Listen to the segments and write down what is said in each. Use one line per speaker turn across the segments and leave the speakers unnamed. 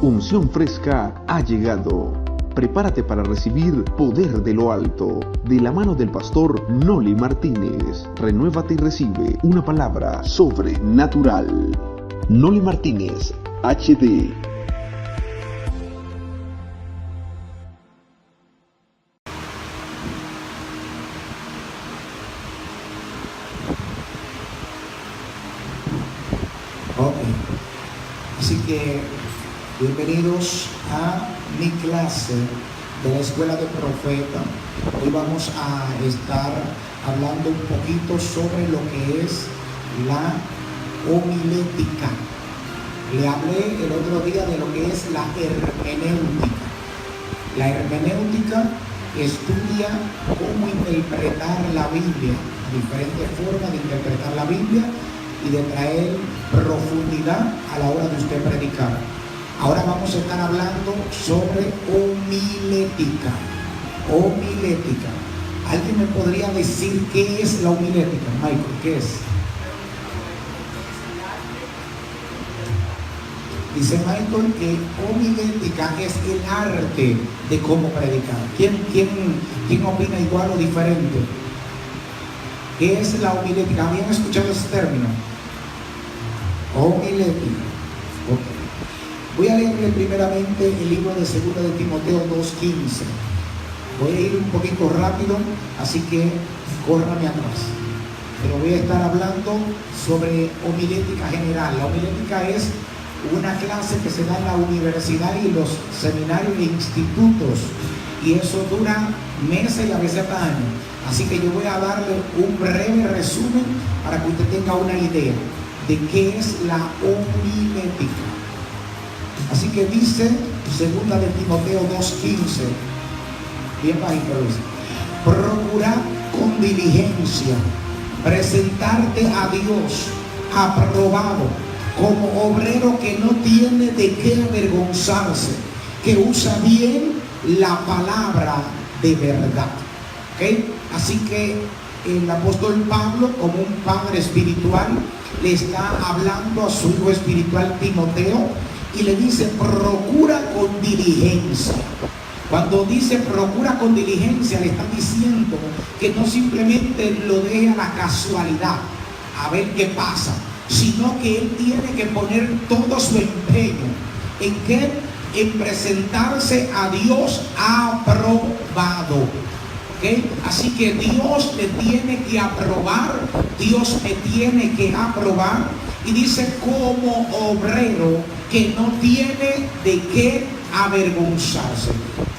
Unción fresca ha llegado. Prepárate para recibir poder de lo alto, de la mano del pastor Noli Martínez. Renuévate y recibe una palabra sobrenatural. Noli Martínez, HD.
Así que bienvenidos a mi clase de la Escuela de Profeta. Hoy vamos a estar hablando un poquito sobre lo que es la homilética. Le hablé el otro día de lo que es la hermenéutica. La hermenéutica estudia cómo interpretar la Biblia, diferentes formas de interpretar la Biblia y de traer profundidad a la hora de usted predicar. Ahora vamos a estar hablando sobre homilética. Homilética. ¿Alguien me podría decir qué es la homilética? Michael, ¿qué es? Dice Michael que homilética es el arte de cómo predicar. ¿Quién opina igual o diferente? ¿Qué es la homilética? ¿Habían escuchado ese término? Homilética. Okay. Voy a leerle primeramente el libro de 2 de Timoteo 2:15. Voy a ir un poquito rápido, así que córrame atrás. Pero voy a estar hablando sobre homilética general. La homilética es una clase que se da en la universidad y los seminarios e institutos. Y eso dura meses y a veces hasta años. Así que yo voy a darle un breve resumen para que usted tenga una idea de qué es la homilética. Así que dice 2 de Timoteo 2:15, bien bajito dice: procura con diligencia presentarte a Dios aprobado, como obrero que no tiene de qué avergonzarse, que usa bien la palabra de verdad. ¿Okay? Así que el apóstol Pablo, como un padre espiritual, le está hablando a su hijo espiritual Timoteo y le dice: procura con diligencia. Cuando dice procura con diligencia, le está diciendo que no simplemente lo deje a la casualidad, a ver qué pasa, sino que él tiene que poner todo su empeño. ¿En qué? En presentarse a Dios aprobado. ¿Okay? Así que Dios le tiene que aprobar, Dios me tiene que aprobar. Y dice como obrero que no tiene de qué avergonzarse.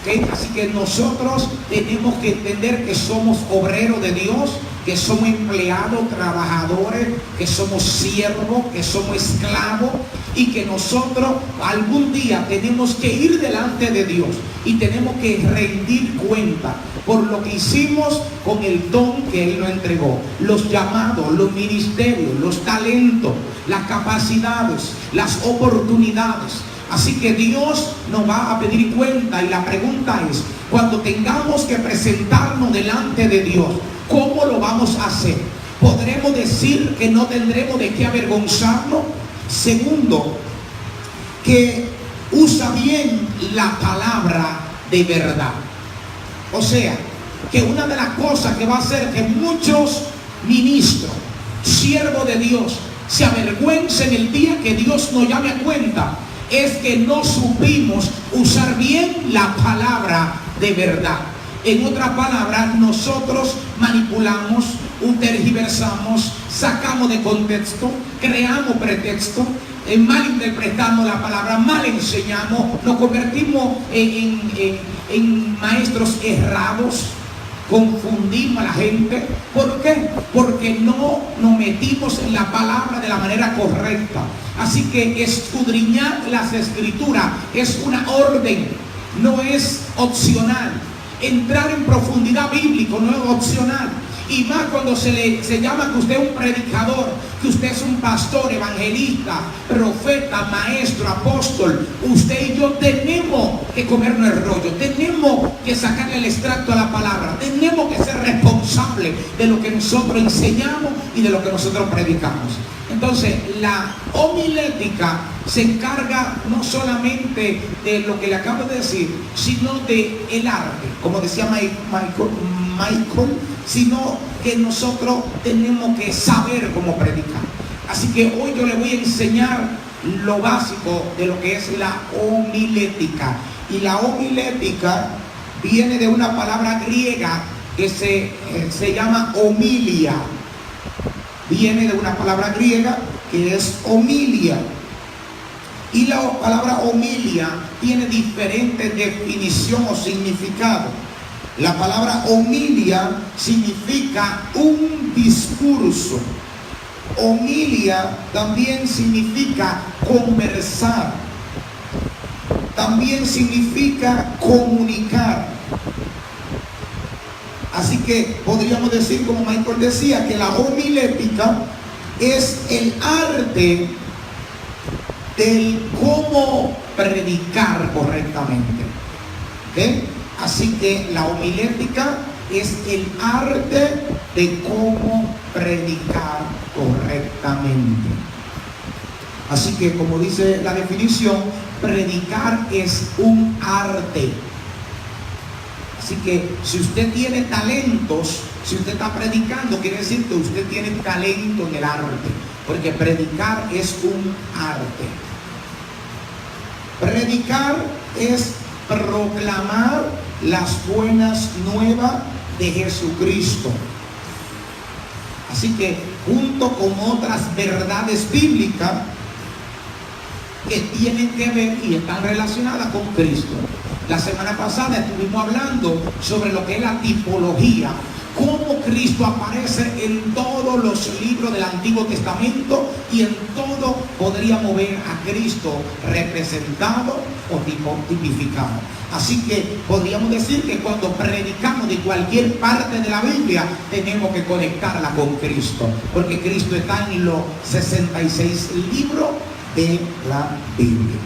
¿Okay? Así que nosotros tenemos que entender que somos obreros de Dios, que somos empleados, trabajadores, que somos siervos, que somos esclavos, y que nosotros algún día tenemos que ir delante de Dios y tenemos que rendir cuenta por lo que hicimos con el don que Él nos entregó, los llamados, los ministerios, los talentos, las capacidades, las oportunidades. Así que Dios nos va a pedir cuenta, y la pregunta es, cuando tengamos que presentarnos delante de Dios, ¿cómo lo vamos a hacer? ¿Podremos decir que no tendremos de qué avergonzarnos? Segundo, que usa bien la palabra de verdad. O sea, que una de las cosas que va a hacer que muchos ministros, siervos de Dios, se avergüencen el día que Dios nos llame a cuenta, es que no supimos usar bien la palabra de verdad. En otras palabras, nosotros manipulamos, tergiversamos, sacamos de contexto, creamos pretextos, malinterpretamos la palabra, mal enseñamos, nos convertimos en maestros errados, confundimos a la gente. ¿Por qué? Porque no nos metimos en la palabra de la manera correcta. Así que escudriñar las escrituras es una orden, no es opcional. Entrar en profundidad bíblica no es opcional. Y más cuando se llama que usted es un predicador, que usted es un pastor, evangelista, profeta, maestro, apóstol. Usted y yo tenemos que comernos el rollo, tenemos que sacarle el extracto a la palabra, tenemos que ser responsables de lo que nosotros enseñamos y de lo que nosotros predicamos. Entonces, la homilética se encarga no solamente de lo que le acabo de decir, sino de el arte, como decía Michael, sino que nosotros tenemos que saber cómo predicar. Así que hoy yo le voy a enseñar lo básico de lo que es la homilética. Y la homilética viene de una palabra griega que se llama homilia. Viene de una palabra griega que es homilia. Y la palabra homilia tiene diferentes definición o significado. La palabra homilia significa un discurso. Homilia también significa conversar. También significa comunicar. Así que podríamos decir, como Michael decía, que la homilética es el arte del cómo predicar correctamente. ¿Okay? Así que la homilética es el arte de cómo predicar correctamente. Así que, como dice la definición, predicar es un arte. Así que si usted tiene talentos, si usted está predicando, quiere decir que usted tiene talento en el arte, porque predicar es un arte. Predicar es proclamar las buenas nuevas de Jesucristo. Así que junto con otras verdades bíblicas que tienen que ver y están relacionadas con Cristo. La semana pasada estuvimos hablando sobre lo que es la tipología, cómo Cristo aparece en todos los libros del Antiguo Testamento y en todo podríamos ver a Cristo representado o tipificado. Así que podríamos decir que cuando predicamos de cualquier parte de la Biblia tenemos que conectarla con Cristo, porque Cristo está en los 66 libros de la Biblia.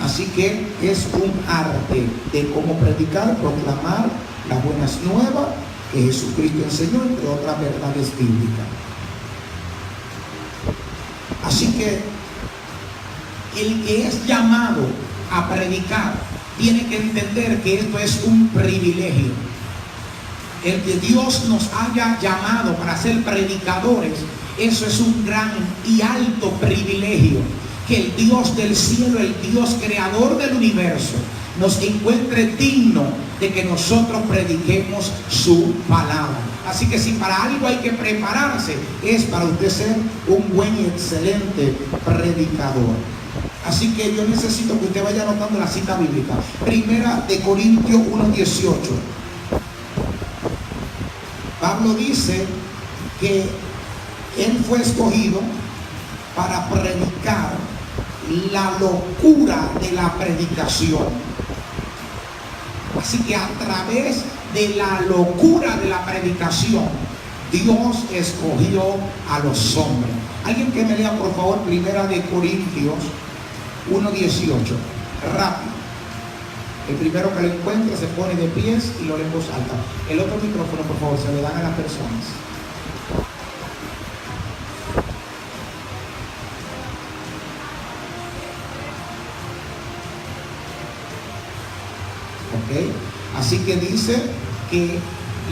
Así que es un arte de cómo predicar, proclamar las buenas nuevas que Jesucristo enseñó, entre otras verdades bíblicas. Así que el que es llamado a predicar tiene que entender que esto es un privilegio. El que Dios nos haya llamado para ser predicadores, eso es un gran y alto privilegio. Que el Dios del cielo, el Dios creador del universo, nos encuentre digno de que nosotros prediquemos su palabra. Así que si para algo hay que prepararse, es para usted ser un buen y excelente predicador. Así que yo necesito que usted vaya anotando la cita bíblica. Primera de Corintios 1:18. Pablo dice que él fue escogido para predicar la locura de la predicación. Así que a través de la locura de la predicación, Dios escogió a los hombres. Alguien que me lea por favor Primera de Corintios 1:18. Rápido. El primero que lo encuentre se pone de pies y lo lee en voz alta. El otro micrófono, por favor, se lo dan a las personas. ¿Okay? Así que dice que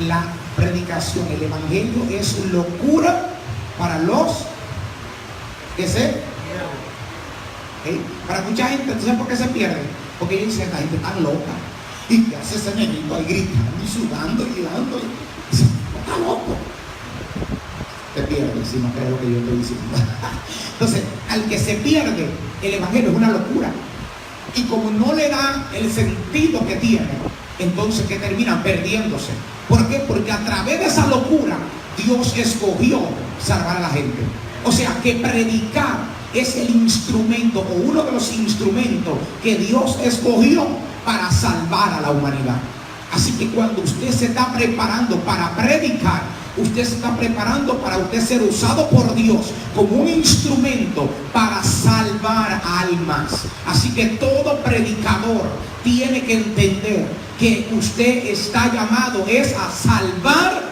la predicación, el evangelio es locura para los que se ¿okay? Para mucha gente, ¿tú sabes por qué se pierde? Porque ellos dicen, la gente está loca y que hace ese negrito ahí gritando y sudando y tirando y dice, está loco. Te pierdes si no crees lo que yo estoy diciendo. Entonces, al que se pierde, el evangelio es una locura. Y como no le da el sentido que tiene, entonces que terminan perdiéndose. ¿Por qué? Porque a través de esa locura Dios escogió salvar a la gente. O sea que predicar es el instrumento o uno de los instrumentos que Dios escogió para salvar a la humanidad. Así que cuando usted se está preparando para predicar, usted se está preparando para usted ser usado por Dios como un instrumento para salvar almas. Así que todo predicador tiene que entender que usted está llamado es a salvar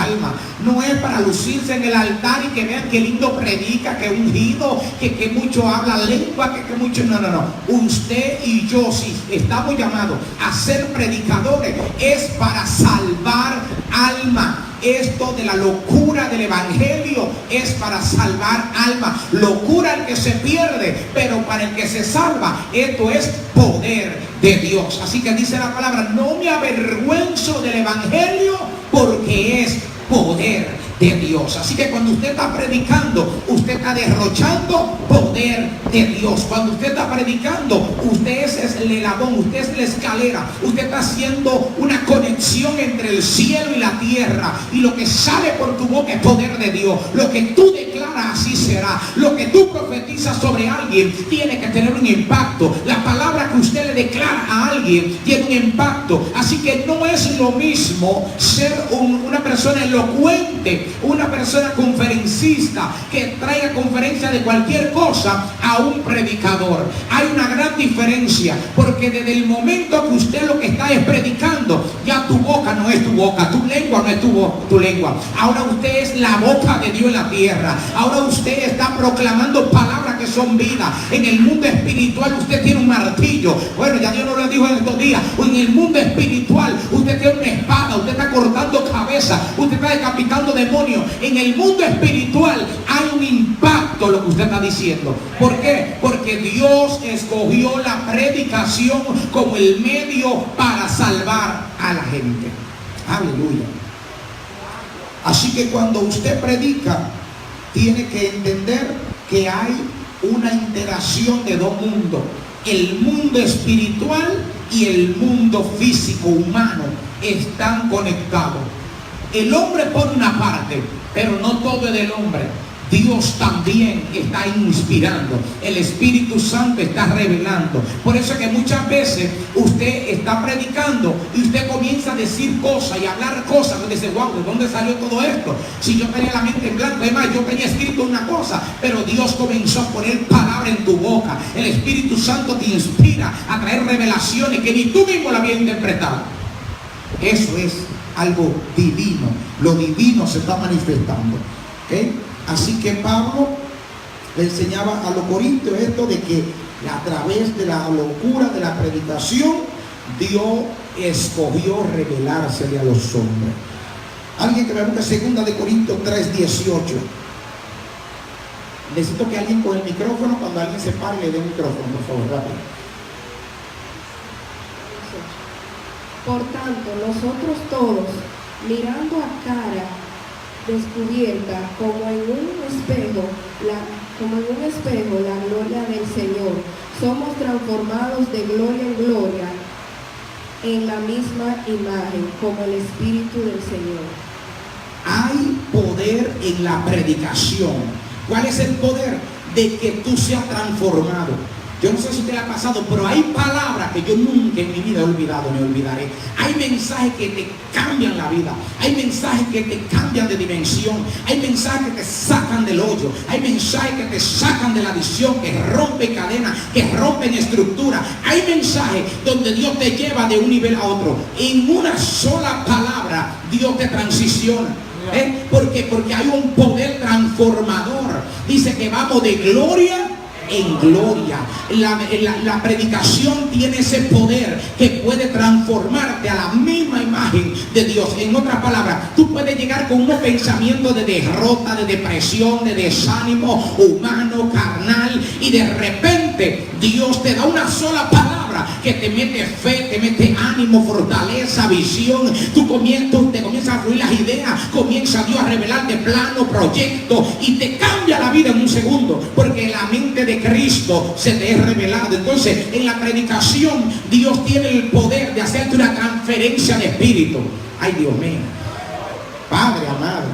alma. No es para lucirse en el altar y que vean que lindo predica, que ungido, que mucho habla lengua, que mucho... No. Usted y yo, si estamos llamados a ser predicadores, es para salvar alma. Esto de la locura del evangelio es para salvar alma. Locura el que se pierde, pero para el que se salva, esto es poder de Dios. Así que dice la palabra: no me avergüenzo del evangelio, porque es poder de Dios. Así que cuando usted está predicando, usted está derrochando poder de Dios. Cuando usted está predicando, usted es el eslabón, usted es la escalera, usted está haciendo una conexión entre el cielo y la tierra, y lo que sale por tu boca es poder de Dios. Lo que tú declaras, así será. Lo que tú profetizas sobre alguien tiene que tener un impacto. La palabra que usted le declara a alguien tiene un impacto. Así que no es lo mismo ser una persona elocuente, una persona conferencista que traiga conferencia de cualquier cosa, a un predicador. Hay una gran diferencia, porque desde el momento que usted lo que está es predicando, ya tu boca no es tu boca, tu lengua no es tu lengua. Ahora usted es la boca de Dios en la tierra. Ahora usted está proclamando palabras que son vida. En el mundo espiritual usted tiene un martillo. Bueno, ya Dios nos lo dijo en estos días. En el mundo espiritual usted tiene una espada, usted está cortando cabeza, usted está decapitando demonios. En el mundo espiritual hay un impacto lo que usted está diciendo. ¿Por qué? Porque Dios escogió la predicación como el medio para salvar a la gente. Aleluya. Así que cuando usted predica, tiene que entender que hay una interacción de dos mundos: el mundo espiritual y el mundo físico humano están conectados. El hombre por una parte, pero no todo es del hombre. Dios también está inspirando. El Espíritu Santo está revelando. Por eso es que muchas veces usted está predicando y usted comienza a decir cosas y a hablar cosas. Usted dice: wow, ¿de dónde salió todo esto? Si yo tenía la mente en blanco, además yo tenía escrito una cosa, pero Dios comenzó a poner palabra en tu boca. El Espíritu Santo te inspira a traer revelaciones que ni tú mismo la habías interpretado. Eso es algo divino. Lo divino se está manifestando. ¿Okay? Así que Pablo le enseñaba a los corintios esto de que a través de la locura de la predicación, Dios escogió revelársele a los hombres. Alguien que me busque 2 de Corintios 3:18. Necesito que alguien con el micrófono, cuando alguien se pare, le dé un micrófono, por favor, rápido.
Por tanto, nosotros todos, mirando a cara descubierta como en un espejo la gloria del Señor, somos transformados de gloria en gloria en la misma imagen como el Espíritu del Señor.
Hay poder en la predicación. ¿Cuál es el poder? De que tú seas transformado. Yo no sé si usted le ha pasado, pero hay palabras que yo nunca en mi vida he olvidado ni olvidaré. Hay mensajes que te cambian la vida. Hay mensajes que te cambian de dimensión. Hay mensajes que te sacan del hoyo. Hay mensajes que te sacan de la adicción, que rompen cadenas, que rompen estructura. Hay mensajes donde Dios te lleva de un nivel a otro. En una sola palabra Dios te transiciona. Porque hay un poder transformador. Dice que vamos de gloria en gloria. La predicación tiene ese poder que puede transformarte a la misma imagen de Dios. En otras palabras, tú puedes llegar con unos pensamientos de derrota, de depresión, de desánimo humano, carnal, y de repente Dios te da una sola palabra que te mete fe, te mete ánimo, fortaleza, visión. Te comienzas a fluir las ideas, comienza Dios a revelarte plano, proyecto, y te cambia la vida en un segundo, porque la mente de Cristo se te es revelado. Entonces, en la predicación Dios tiene el poder de hacerte una transferencia de espíritu. Ay, Dios mío, Padre amado,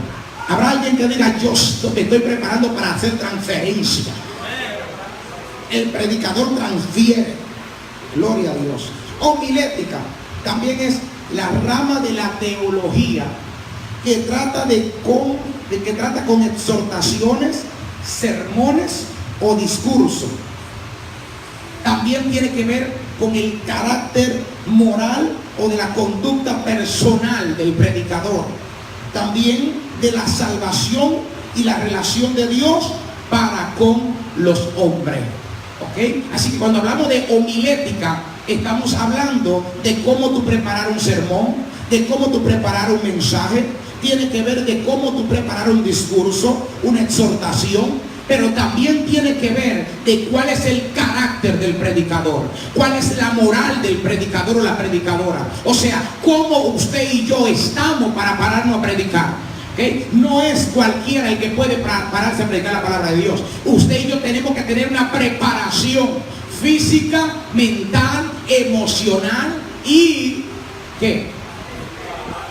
habrá alguien que diga: yo me estoy preparando para hacer transferencia. El predicador transfiere. Gloria a Dios. Homilética también es la rama de la teología que trata con exhortaciones, sermones o discurso. También tiene que ver con el carácter moral o de la conducta personal del predicador. también de la salvación y la relación de Dios para con los hombres. ¿Ok? Así que cuando hablamos de homilética, estamos hablando de cómo tú preparar un sermón, de cómo tú preparar un mensaje. Tiene que ver de cómo tú preparar un discurso, una exhortación, pero también tiene que ver de cuál es el carácter del predicador, cuál es la moral del predicador o la predicadora. O sea, cómo usted y yo estamos para pararnos a predicar. ¿Okay? No es cualquiera el que puede pararse a predicar la palabra de Dios. Usted y yo tenemos que tener una preparación física, mental, emocional y ¿qué?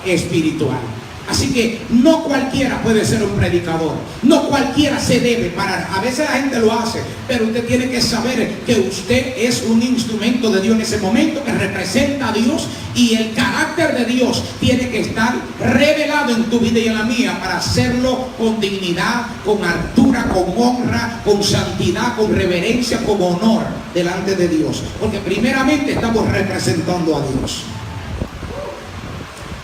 Espiritual. Así que no cualquiera puede ser un predicador, no cualquiera se debe parar. A veces la gente lo hace, pero usted tiene que saber que usted es un instrumento de Dios en ese momento, que representa a Dios, y el carácter de Dios tiene que estar revelado en tu vida y en la mía para hacerlo con dignidad, con altura, con honra, con santidad, con reverencia, con honor delante de Dios, porque primeramente estamos representando a Dios.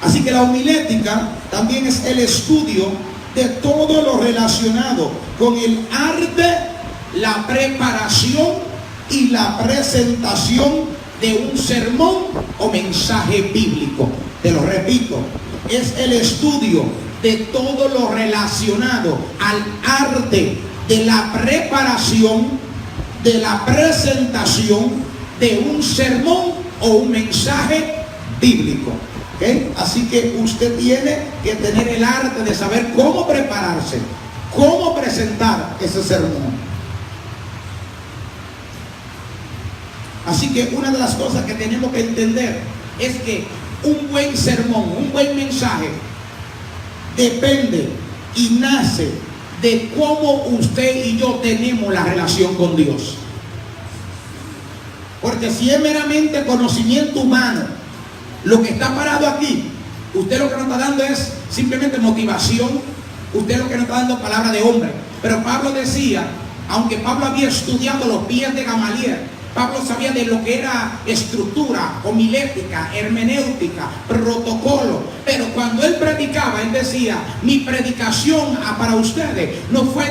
Así que la homilética también es el estudio de todo lo relacionado con el arte, la preparación y la presentación de un sermón o mensaje bíblico. Te lo repito, es el estudio de todo lo relacionado al arte de la preparación, de la presentación de un sermón o un mensaje bíblico. ¿Okay? Así que usted tiene que tener el arte de saber cómo prepararse, cómo presentar ese sermón. Así que una de las cosas que tenemos que entender es que un buen sermón, un buen mensaje depende y nace de cómo usted y yo tenemos la relación con Dios. Porque si es meramente conocimiento humano lo que está parado aquí, usted lo que nos está dando es simplemente motivación, usted lo que nos está dando es palabra de hombre. Pero Pablo decía, aunque Pablo había estudiado los pies de Gamaliel, Pablo sabía de lo que era estructura, homilética, hermenéutica, protocolo. Pero cuando él predicaba, él decía, mi predicación para ustedes no fue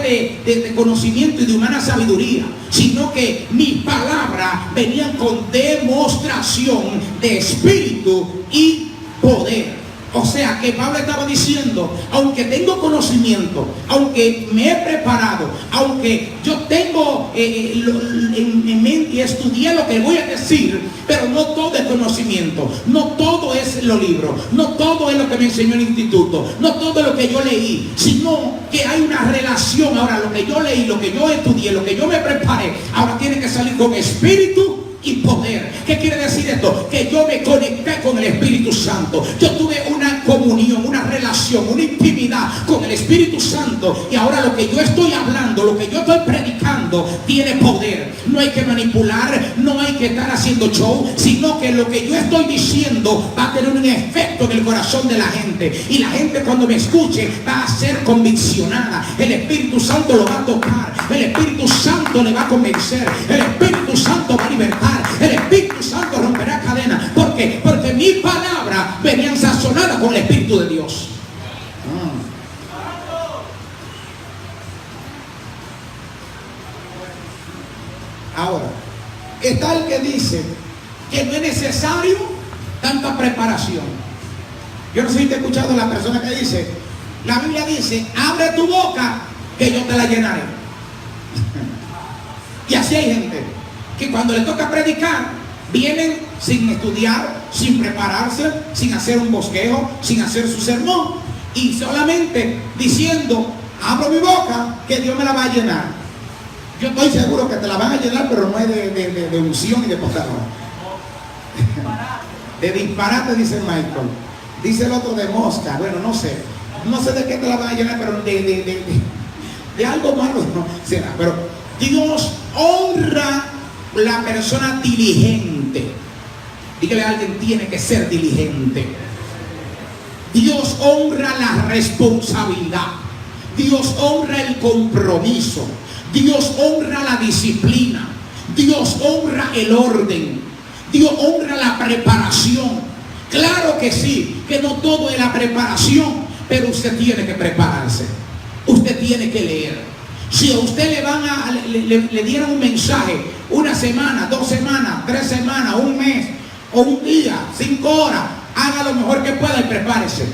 de conocimiento y de humana sabiduría, sino que mis palabras venían con demostración de espíritu y poder. O sea que Pablo estaba diciendo, aunque tengo conocimiento, aunque me he preparado, aunque yo tengo en mente y estudié lo que voy a decir, pero no todo es conocimiento, no todo es los libros, no todo es lo que me enseñó el instituto, no todo es lo que yo leí, sino que hay una relación. Ahora lo que yo leí, lo que yo estudié, lo que yo me preparé, ahora tiene que salir con espíritu y poder. ¿Qué quiere decir esto? Que yo me conecté con el Espíritu Santo. Yo tuve una comunión, una relación, una intimidad con el Espíritu Santo, y ahora lo que yo estoy hablando, lo que yo estoy predicando tiene poder. No hay que manipular, no hay que estar haciendo show, sino que lo que yo estoy diciendo va a tener un efecto en el corazón de la gente, y la gente cuando me escuche va a ser conviccionada. El Espíritu Santo lo va a tocar, el Espíritu Santo le va a convencer, el Espíritu Santo va a libertar, el Espíritu Santo romperá cadenas. ¿Por qué? Porque mis palabras venían sazonadas con el Espíritu de Dios. Ahora, está el que dice que no es necesario tanta preparación. Yo no sé si te he escuchado la persona que dice, la Biblia dice, abre tu boca que yo te la llenaré. Y así hay gente que cuando le toca predicar, vienen sin estudiar, sin prepararse, sin hacer un bosquejo, sin hacer su sermón, y solamente diciendo, abro mi boca que Dios me la va a llenar. Yo estoy seguro que te la van a llenar, pero no es de unción y de poder. De disparate, dice Michael. Dice el otro de mosca. Bueno, no sé de qué te la van a llenar, pero de algo malo no será. Pero Dios honra la persona diligente. Dígale a alguien, tiene que ser diligente. Dios honra la responsabilidad. Dios honra el compromiso. Dios honra la disciplina. Dios honra el orden. Dios honra la preparación. Claro que sí, que no todo es la preparación, pero usted tiene que prepararse. Usted tiene que leer. Si a usted le dieron un mensaje, una semana, 2 semanas, 3 semanas, un mes, o un día, 5 horas, haga lo mejor que pueda y prepárese.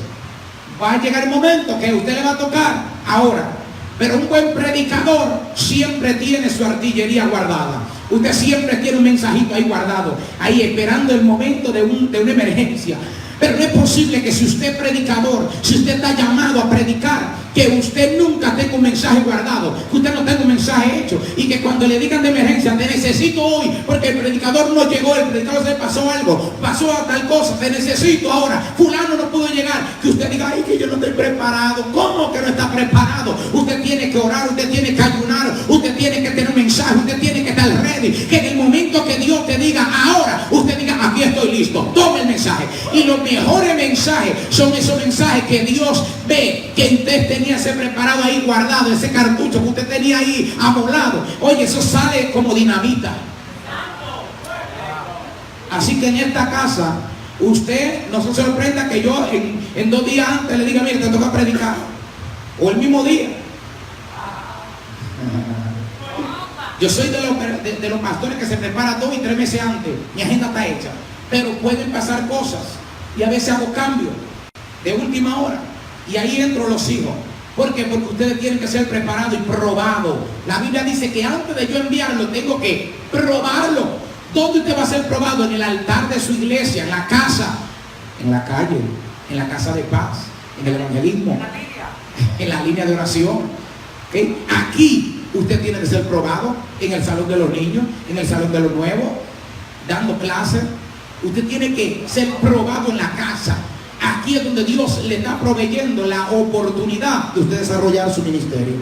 Va a llegar el momento que a usted le va a tocar ahora. Pero un buen predicador siempre tiene su artillería guardada. Usted siempre tiene un mensajito ahí guardado, ahí esperando el momento de una emergencia. Pero no es posible que si usted es predicador, si usted está llamado a predicar, que usted nunca tenga un mensaje guardado, que usted no tenga un mensaje hecho, y que cuando le digan de emergencia, te necesito hoy, porque el predicador no llegó, el predicador se le pasó algo, pasó a tal cosa, te necesito ahora, fulano no pudo llegar, que usted diga, ay, que yo no estoy preparado. ¿Cómo que no está preparado? Usted tiene que orar, usted tiene que ayunar, usted tiene que tener un mensaje, usted tiene que estar ready, que en el momento que Dios te diga ahora, usted diga, aquí estoy listo, tome el mensaje. Y los mejores mensajes son esos mensajes que Dios ve que usted tenía ese preparado ahí guardado, ese cartucho que usted tenía ahí amolado. Oye, eso sale como dinamita. Así que en esta casa, usted no se sorprenda que yo en 2 días antes le diga, mire, te toca predicar, o el mismo día. Yo soy de los pastores que se preparan 2 y 3 meses antes. Mi agenda está hecha, pero pueden pasar cosas y a veces hago cambios de última hora y ahí entro los hijos. ¿Por qué? Porque ustedes tienen que ser preparados y probados. La Biblia dice que antes de yo enviarlo tengo que probarlo. ¿Dónde usted va a ser probado? En el altar de su iglesia, en la casa, en la calle, en la casa de paz, en el evangelismo, en la línea de oración. ¿Okay? Aquí usted tiene que ser probado, en el salón de los niños, en el salón de los nuevos, dando clases. Usted tiene que ser probado en la casa. Aquí es donde Dios le está proveyendo la oportunidad de usted desarrollar su ministerio.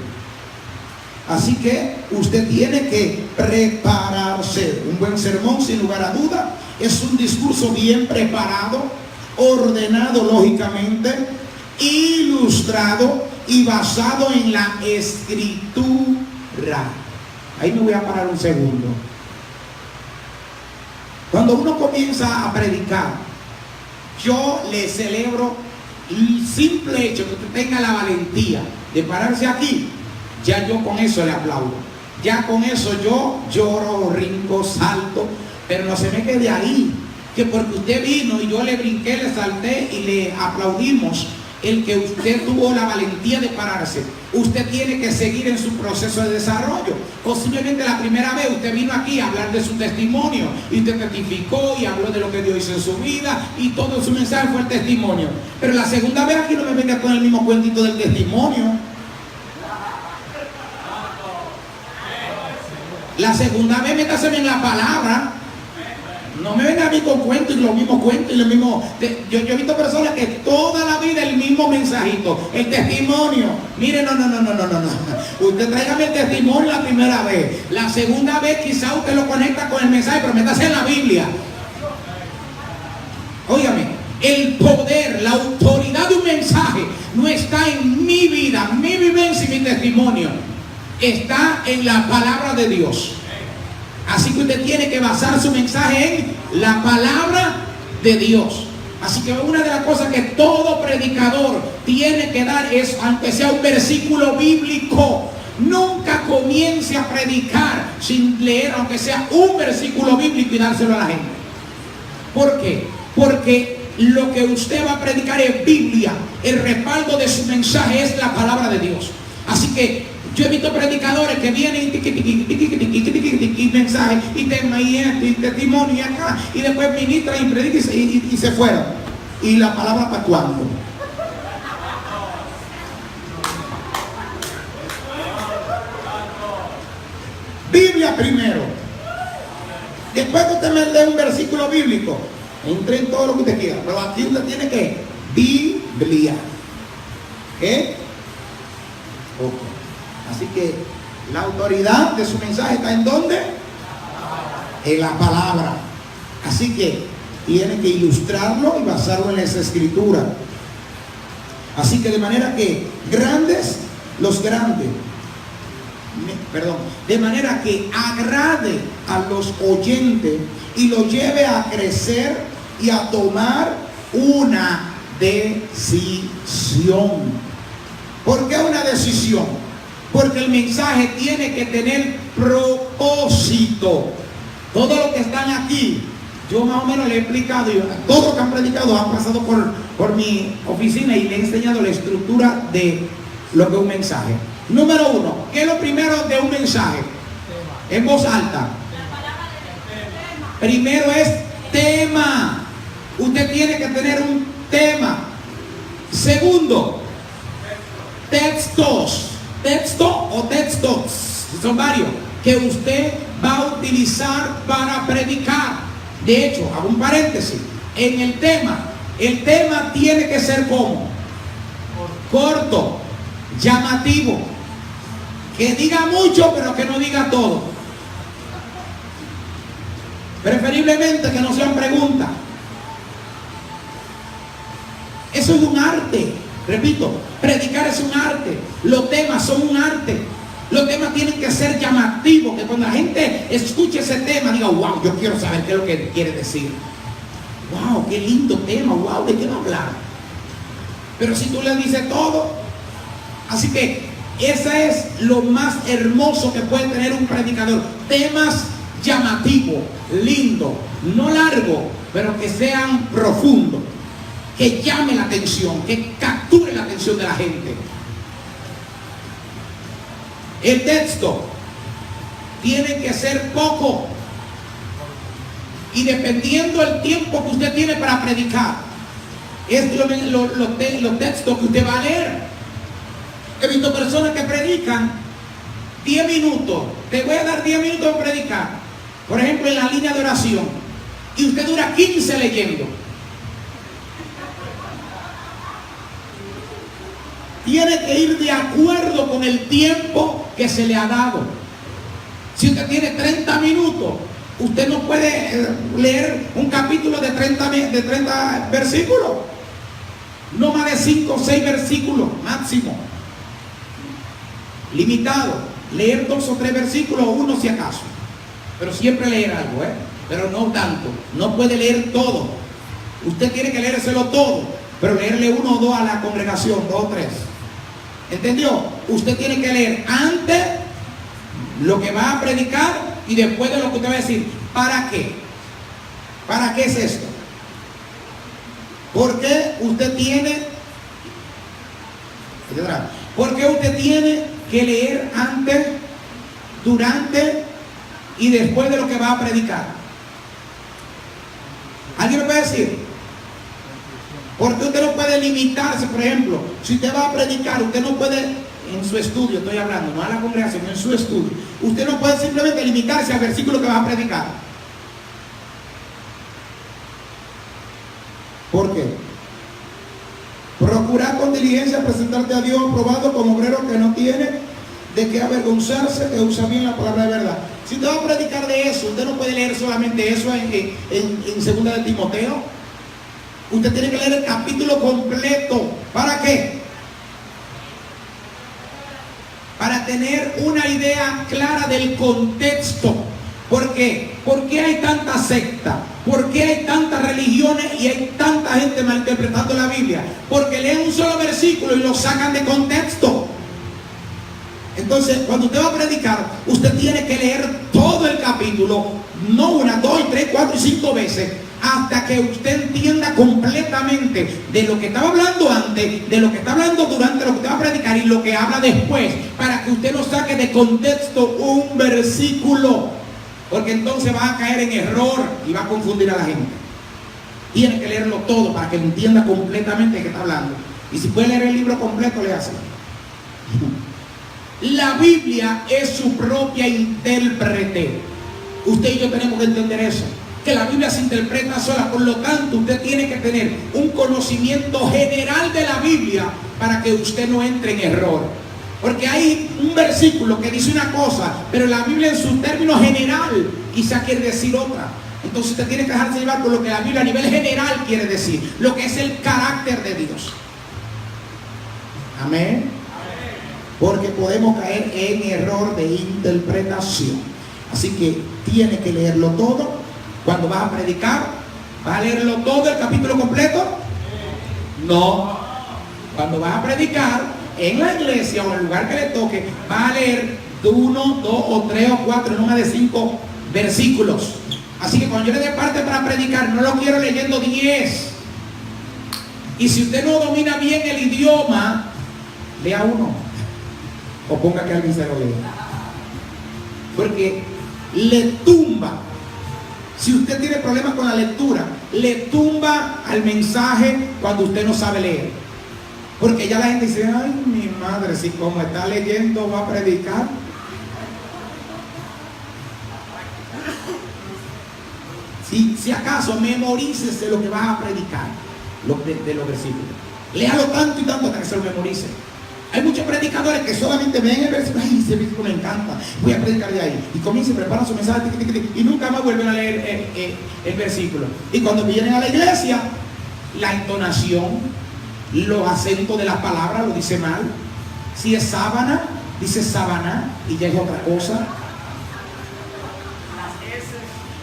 Así que usted tiene que prepararse. Un buen sermón, sin lugar a duda, es un discurso bien preparado, ordenado lógicamente, ilustrado y basado en la escritura. Ahí me voy a parar un segundo. Cuando uno comienza a predicar, yo le celebro el simple hecho que usted tenga la valentía de pararse aquí. Ya yo con eso le aplaudo. Ya con eso yo lloro, rinco, salto. Pero no se me quede ahí, que porque usted vino y yo le brinqué, le salté y le aplaudimos el que usted tuvo la valentía de pararse. Usted tiene que seguir en su proceso de desarrollo. Posiblemente la primera vez usted vino aquí a hablar de su testimonio y usted testificó y habló de lo que Dios hizo en su vida y todo su mensaje fue el testimonio. Pero la segunda vez aquí no me venga con el mismo cuentito del testimonio. La segunda vez métaseme en la palabra. No me venga a mí con cuentos y los mismos cuentos y los mismos. Yo he visto personas que toda la vida el mismo mensajito, el testimonio. Mire, no. Usted tráigame el testimonio la primera vez. La segunda vez quizá usted lo conecta con el mensaje, pero métase en la Biblia. Óigame, el poder, la autoridad de un mensaje no está en mi vida, mi vivencia y mi testimonio. Está en la palabra de Dios. Así que usted tiene que basar su mensaje en la palabra de Dios. Así que una de las cosas que todo predicador tiene que dar es, aunque sea un versículo bíblico. Nunca comience a predicar sin leer, aunque sea un versículo bíblico, y dárselo a la gente. ¿Por qué? Porque lo que usted va a predicar es Biblia. El respaldo de su mensaje es la palabra de Dios. Así que yo he visto predicadores que vienen y mensajes y tema y esto y testimonio y acá, y después ministran y predican y se fueron. ¿Y la palabra para cuándo? Biblia primero. Después que usted me lee un versículo bíblico, entre en todo lo que usted quiera, pero aquí usted tiene que Biblia. ¿Qué? Okay. Así que la autoridad de su mensaje está ¿en dónde? En la palabra. Así que tiene que ilustrarlo y basarlo en esa escritura. Así que de manera que los grandes, de manera que agrade a los oyentes y lo lleve a crecer y a tomar una decisión. ¿Por qué una decisión? Porque el mensaje tiene que tener propósito. Todo lo que están aquí, yo más o menos le he explicado, y todos los que han predicado han pasado por mi oficina y le he enseñado la estructura de lo que es un mensaje. Número uno, ¿qué es lo primero de un mensaje? En voz alta. Primero es tema. Usted tiene que tener un tema. Segundo, textos. Texto o textos, son varios, que usted va a utilizar para predicar. De hecho, hago un paréntesis. En el tema tiene que ser como corto, llamativo, que diga mucho pero que no diga todo. Preferiblemente que no sean preguntas. Eso es un arte. Repito, predicar es un arte. Los temas son un arte. Los temas tienen que ser llamativos, que cuando la gente escuche ese tema diga, wow, yo quiero saber qué es lo que quiere decir. Wow, qué lindo tema, wow, ¿de qué va a hablar? Pero si tú le dices todo, así que esa es lo más hermoso que puede tener un predicador. Temas llamativos, lindos, no largos, pero que sean profundos, que llame la atención, que capture la atención de la gente. El texto tiene que ser poco, y dependiendo del tiempo que usted tiene para predicar, es los textos que usted va a leer. He visto personas que predican 10 minutos. Te voy a dar 10 minutos para predicar, por ejemplo en la línea de oración, y usted dura 15 leyendo. Tiene que ir de acuerdo con el tiempo que se le ha dado. Si usted tiene 30 minutos, usted no puede leer un capítulo de 30 versículos. No más de 5 o 6 versículos máximo. Limitado. Leer 2 o 3 versículos, uno si acaso. Pero siempre leer algo, pero no tanto. No puede leer todo. Usted tiene que leérselo todo, pero leerle 1 o 2 a la congregación, 2 o 3. ¿Entendió? Usted tiene que leer antes lo que va a predicar y después de lo que usted va a decir. ¿Para qué? ¿Para qué es esto? Porque usted tiene que leer antes, durante y después de lo que va a predicar. ¿Alguien me puede decir? Porque usted no puede limitarse. Por ejemplo, si usted va a predicar, usted no puede, en su estudio estoy hablando, no a la congregación, en su estudio, usted no puede simplemente limitarse al versículo que va a predicar. ¿Por qué? Procurar con diligencia presentarte a Dios aprobado como obrero que no tiene de qué avergonzarse, que usa bien la palabra de verdad. Si usted va a predicar de eso, usted no puede leer solamente eso en segunda de Timoteo. Usted tiene que leer el capítulo completo. ¿Para qué? Para tener una idea clara del contexto. ¿Por qué? ¿Por qué hay tanta secta? ¿Por qué hay tantas religiones y hay tanta gente malinterpretando la Biblia? Porque leen un solo versículo y lo sacan de contexto. Entonces, cuando usted va a predicar, usted tiene que leer todo el capítulo, no 1, 2, 3, 4 y 5 veces, hasta que usted entienda completamente de lo que estaba hablando antes, de lo que está hablando durante lo que usted va a predicar y lo que habla después, para que usted no saque de contexto un versículo, porque entonces va a caer en error y va a confundir a la gente. Tiene que leerlo todo para que entienda completamente de qué está hablando. Y si puede leer el libro completo, le hace. La Biblia es su propia intérprete. Usted y yo tenemos que entender eso, que la Biblia se interpreta sola. Por lo tanto, usted tiene que tener un conocimiento general de la Biblia para que usted no entre en error. Porque hay un versículo que dice una cosa, pero la Biblia en su término general quizá quiere decir otra. Entonces usted tiene que dejarse llevar por lo que la Biblia a nivel general quiere decir, lo que es el carácter de Dios. Amén. Porque podemos caer en error de interpretación. Así que tiene que leerlo todo. Cuando vas a predicar, vas a leerlo todo, el capítulo completo. No. Cuando vas a predicar en la iglesia o en el lugar que le toque, vas a leer 1, 2 o 3 o 4, no más de 5 versículos. Así que cuando yo le dé parte para predicar, no lo quiero leyendo 10. Y si usted no domina bien el idioma, lea 1. O ponga que alguien se lo lea. Porque le tumba. Si usted tiene problemas con la lectura, le tumba al mensaje cuando usted no sabe leer. Porque ya la gente dice, ay, mi madre, si como está leyendo va a predicar. Si acaso memorícese lo que va a predicar de los versículos. Léalo tanto y tanto hasta que se lo memorice. Hay muchos predicadores que solamente ven el versículo, ay, ese versículo me encanta, voy a predicar de ahí. Y comienzan, preparan su mensaje, y nunca más vuelven a leer el versículo. Y cuando vienen a la iglesia, la entonación, los acentos de las palabras lo dice mal. Si es sábana, dice sábana, y ya es otra cosa.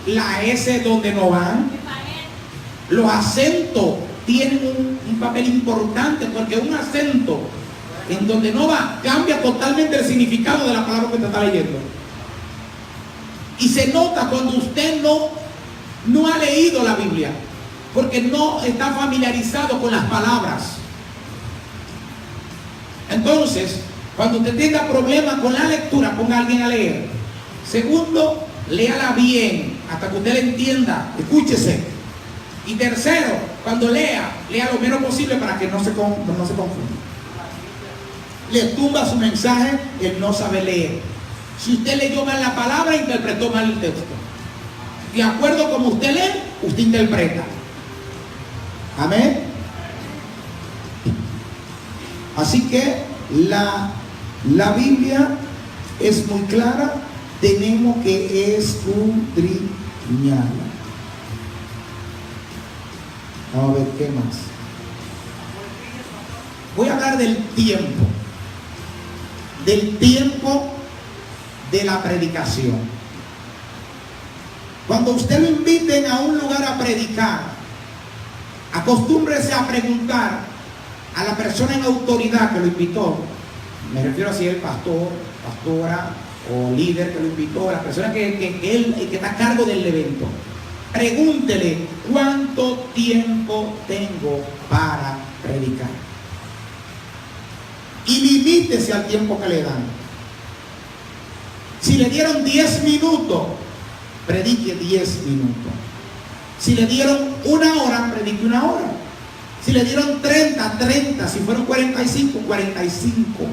La S donde no van. Los acentos tienen un papel importante, porque un acento en donde no va cambia totalmente el significado de la palabra que te está leyendo. Y se nota cuando usted no ha leído la Biblia, porque no está familiarizado con las palabras. Entonces, cuando usted tenga problemas con la lectura, ponga a alguien a leer. Segundo, léala bien hasta que usted la entienda, escúchese. Y tercero, cuando lea lo menos posible para que no se confunda. Le tumba su mensaje el no sabe leer. Si usted leyó mal la palabra, interpretó mal el texto. De acuerdo como usted lee, usted interpreta. Amén. Así que la Biblia es muy clara. Tenemos que escudriñarla. Vamos a ver qué más. Voy a hablar del tiempo. Del tiempo de la predicación. Cuando usted lo inviten a un lugar a predicar, acostúmbrese a preguntar a la persona en autoridad que lo invitó. Me refiero a si es el pastor, pastora o líder que lo invitó, la persona que está a cargo del evento. Pregúntele cuánto tiempo tengo para predicar. Y limítese al tiempo que le dan. Si le dieron 10 minutos, predique 10 minutos. Si le dieron 1 hora, predique 1 hora. Si le dieron 30, si fueron 45, 45.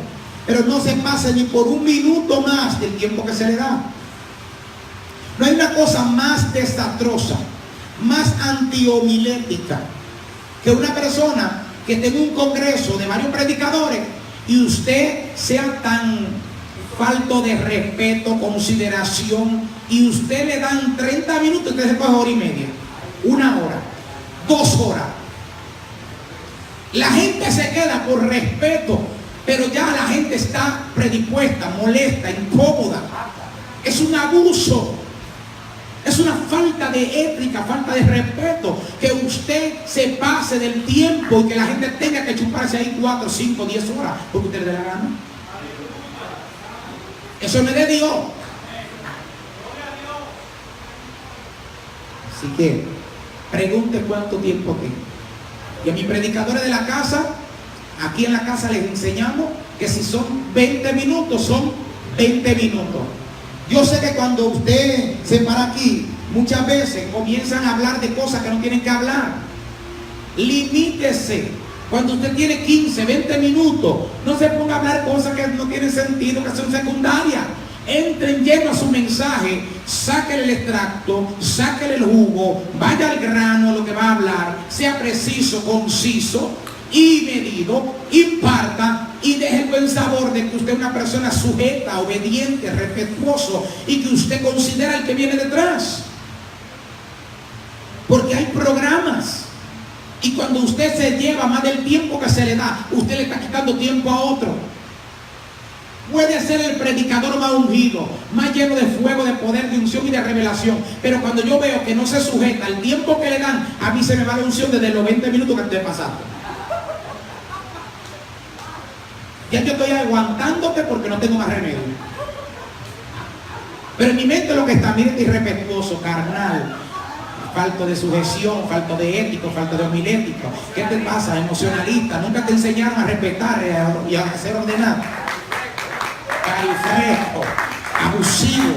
Pero no se pase ni por 1 minuto más del tiempo que se le da. No hay una cosa más desastrosa, más antihomilética, que una persona que tenga un congreso de varios predicadores y usted sea tan falto de respeto, consideración, y usted le dan 30 minutos, usted se coge 1 hora y media, 1 hora, 2 horas. La gente se queda por respeto, pero ya la gente está predispuesta, molesta, incómoda. Es un abuso. Es una falta de ética, falta de respeto, que usted se pase del tiempo y que la gente tenga que chuparse ahí 4, 5, 10 horas porque usted le dé la gana. Eso no es de Dios. Así que pregunte cuánto tiempo tengo. Y a mis predicadores de la casa, aquí en la casa les enseñamos que si son 20 minutos, son 20 minutos. Yo sé que cuando usted se para aquí, muchas veces comienzan a hablar de cosas que no tienen que hablar. Limítese. Cuando usted tiene 15, 20 minutos, no se ponga a hablar cosas que no tienen sentido, que son secundarias. Entren lleno a su mensaje, sáquele el extracto, sáquele el jugo, vaya al grano lo que va a hablar, sea preciso, conciso y medido, imparta y deje el buen sabor de que usted es una persona sujeta, obediente, respetuoso y que usted considera el que viene detrás. Porque hay programas y cuando usted se lleva más del tiempo que se le da, usted le está quitando tiempo a otro. Puede ser el predicador más ungido, más lleno de fuego, de poder, de unción y de revelación, pero cuando yo veo que no se sujeta al tiempo que le dan, a mí se me va la unción desde los 20 minutos que estoy pasando. Ya yo estoy aguantándote porque no tengo más remedio. Pero en mi mente lo que está, miren, irrespetuoso, carnal, falto de sujeción, falto de ético, falto de homilético. ¿Qué te pasa? Emocionalista. Nunca te enseñaron a respetar y a ser ordenado. Carifresco, abusivo.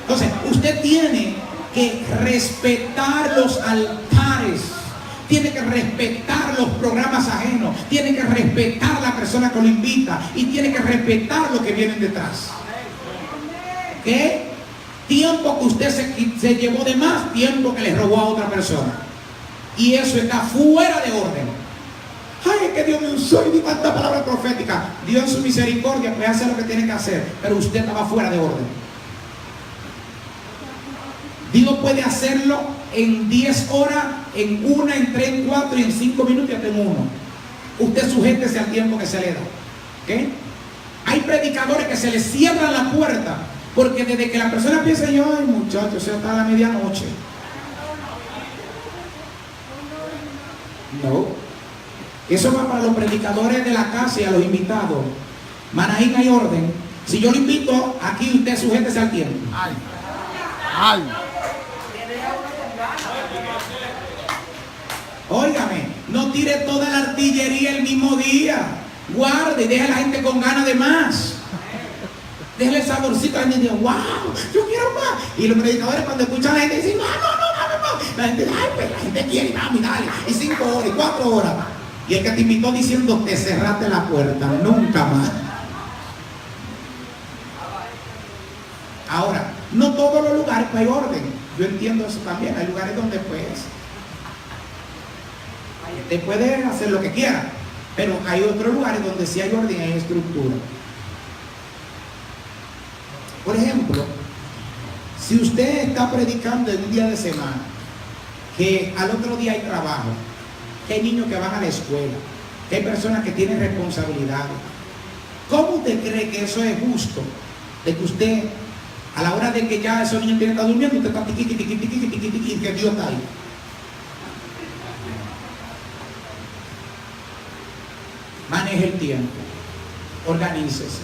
Entonces, usted tiene que respetar los altares. Tiene que respetar los programas ajenos, tiene que respetar a la persona que lo invita y tiene que respetar lo que vienen detrás. ¿Qué? Tiempo que usted se llevó de más, tiempo que le robó a otra persona. Y eso está fuera de orden. Ay, es que Dios me usó y di tanta palabra profética. Dios en su misericordia puede hacer lo que tiene que hacer, pero usted estaba fuera de orden. Dios puede hacerlo en 10 horas, en 1, en 3, en 4 y en 5 minutos y hasta en 1. Usted sujétese al tiempo que se le da. ¿Okay? Hay predicadores que se les cierran la puerta porque desde que la persona piensa, ay muchachos, se está a la medianoche. No. Eso va para los predicadores de la casa y a los invitados. Manaín, hay orden. Si yo lo invito, aquí usted sujétese al tiempo.
Ay. Ay.
Óigame, no tire toda la artillería el mismo día. Guarde y deje a la gente con ganas de más. Déjale el saborcito a la gente y dice, wow, yo quiero más. Y los predicadores cuando escuchan a la gente dicen, no, dame más. La gente dice, ay, pues la gente quiere, vamos y dale. Y 5 horas, y 4 horas. Y el que te invitó diciendo, te cerraste la puerta, nunca más. Ahora, no todos los lugares hay orden. Yo entiendo eso también. Hay lugares donde pues te puede hacer lo que quiera, pero hay otros lugares donde sí hay orden y hay estructura. Por ejemplo, si usted está predicando en un día de semana, que al otro día hay trabajo, que hay niños que van a la escuela, que hay personas que tienen responsabilidades, ¿cómo usted cree que eso es justo? De que usted, a la hora de que ya esos niños tienen que estar durmiendo, usted está tiqui, y que Dios está ahí. Maneje el tiempo, organícese.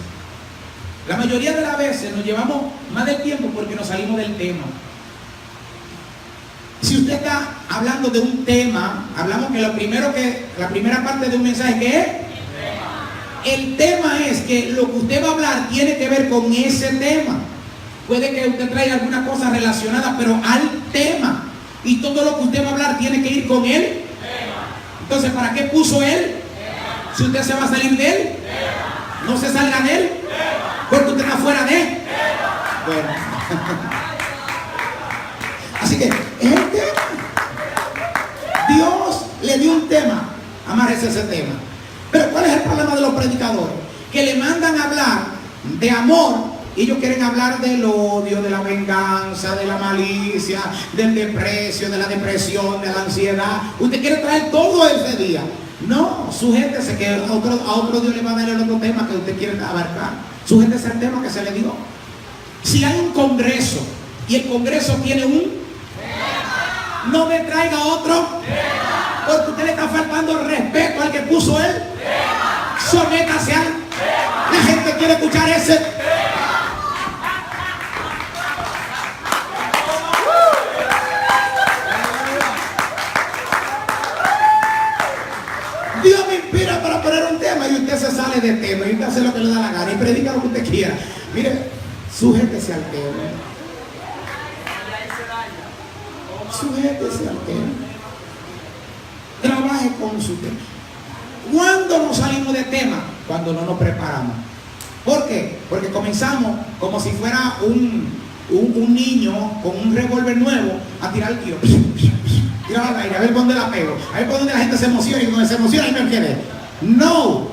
La mayoría de las veces nos llevamos más del tiempo porque nos salimos del tema. Si usted está hablando de un tema, hablamos que la primera parte de un mensaje, ¿qué es? El tema es que lo que usted va a hablar tiene que ver con ese tema. Puede que usted traiga alguna cosa relacionada, pero al tema. Y todo lo que usted va a hablar tiene que ir con él. Entonces, ¿para qué puso él? Si usted se va a salir de él, no se salga de él, porque usted está fuera de él. Bueno. Así que es el tema. Dios le dio un tema, amárrese ese tema. Pero ¿cuál es el problema de los predicadores? Que le mandan a hablar de amor y ellos quieren hablar del odio, de la venganza, de la malicia, del desprecio, de la depresión, de la ansiedad. Usted quiere traer todo ese día. No, sujétese que a otro Dios le va a dar el otro tema que usted quiere abarcar. Sujétese al tema que se le dio. Si hay un congreso y el congreso tiene un tema, no me traiga otro tema, porque usted le está faltando respeto al que puso él. Sométase al tema. La gente quiere escuchar ese tema. Dios me inspira para poner un tema y usted se sale del tema y usted hace lo que le da la gana y predica lo que usted quiera. Mire, sujétese al tema. Sujétese al tema. Trabaje con su tema. ¿Cuándo nos salimos de tema? Cuando no nos preparamos. ¿Por qué? Porque comenzamos como si fuera un niño con un revólver nuevo a tirar el tiro. Tira al aire, a ver dónde la pego, a ver por dónde la gente se emociona y cuando se emociona ahí me quiere. No,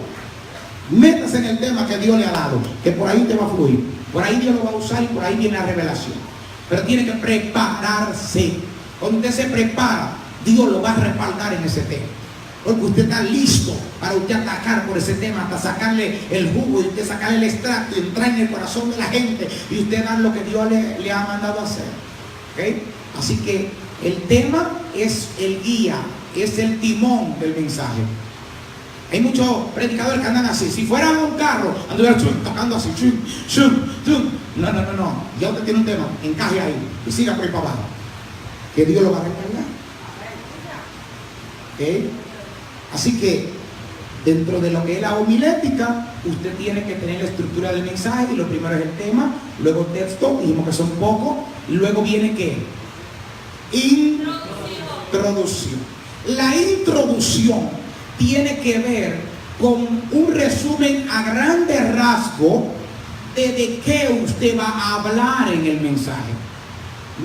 métase en el tema que Dios le ha dado, que por ahí te va a fluir, por ahí Dios lo va a usar y por ahí viene la revelación. Pero tiene que prepararse. Cuando usted se prepara, Dios lo va a respaldar en ese tema, porque usted está listo para usted atacar por ese tema, hasta sacarle el jugo y usted sacarle el extracto y entrar en el corazón de la gente y usted dar lo que Dios le ha mandado a hacer. ¿Okay? Así que el tema es el guía, es el timón del mensaje. Hay muchos predicadores que andan así. Si fuera un carro, anduviera tocando así. No. Ya usted tiene un tema, encaje ahí y siga por ahí para abajo. Que Dios lo va a respaldar. ¿Okay? Así que dentro de lo que es la homilética, usted tiene que tener la estructura del mensaje. Y lo primero es el tema, luego el texto, dijimos que son pocos, y luego viene ¿qué? Introducción. La introducción tiene que ver con un resumen a grandes rasgos de qué usted va a hablar en el mensaje.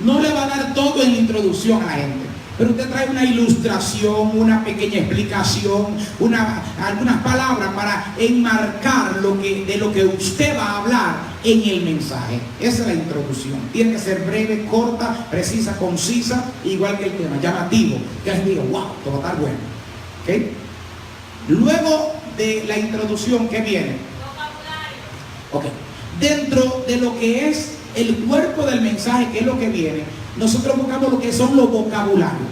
No le va a dar todo en la introducción a la gente, pero usted trae una ilustración, una pequeña explicación, algunas palabras para enmarcar de lo que usted va a hablar en el mensaje. Esa es la introducción. Tiene que ser breve, corta, precisa, concisa, igual que el tema, llamativo, que les diga, wow, todo va a estar bueno. ¿Okay? Luego de la introducción, ¿qué viene? Ok. Dentro de lo que es el cuerpo del mensaje, ¿qué es lo que viene? Nosotros buscamos lo que son los vocabularios.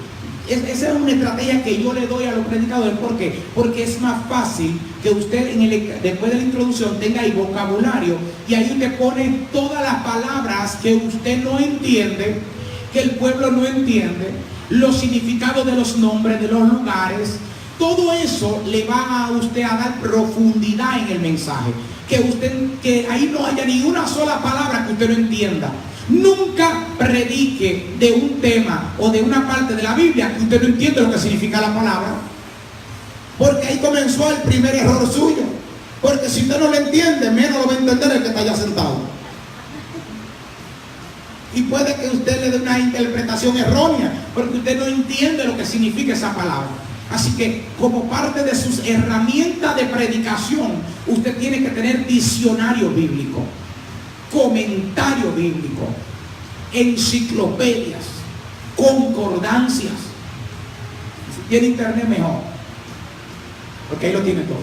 Esa es una estrategia que yo le doy a los predicadores. ¿Por qué? Porque es más fácil que usted después de la introducción tenga el vocabulario, y ahí usted pone todas las palabras que usted no entiende, que el pueblo no entiende, los significados de los nombres de los lugares. Todo eso le va a usted a dar profundidad en el mensaje. Que ahí no haya ni una sola palabra que usted no entienda. Nunca predique de un tema o de una parte de la Biblia que usted no entiende lo que significa la palabra. Porque ahí comenzó el primer error suyo. Porque si usted no lo entiende, menos lo va a entender el que está allá sentado. Y puede que usted le dé una interpretación errónea, porque usted no entiende lo que significa esa palabra. Así que como parte de sus herramientas de predicación, usted tiene que tener diccionario bíblico, comentario bíblico, enciclopedias, concordancias. Si tiene internet, mejor, porque ahí lo tiene todo.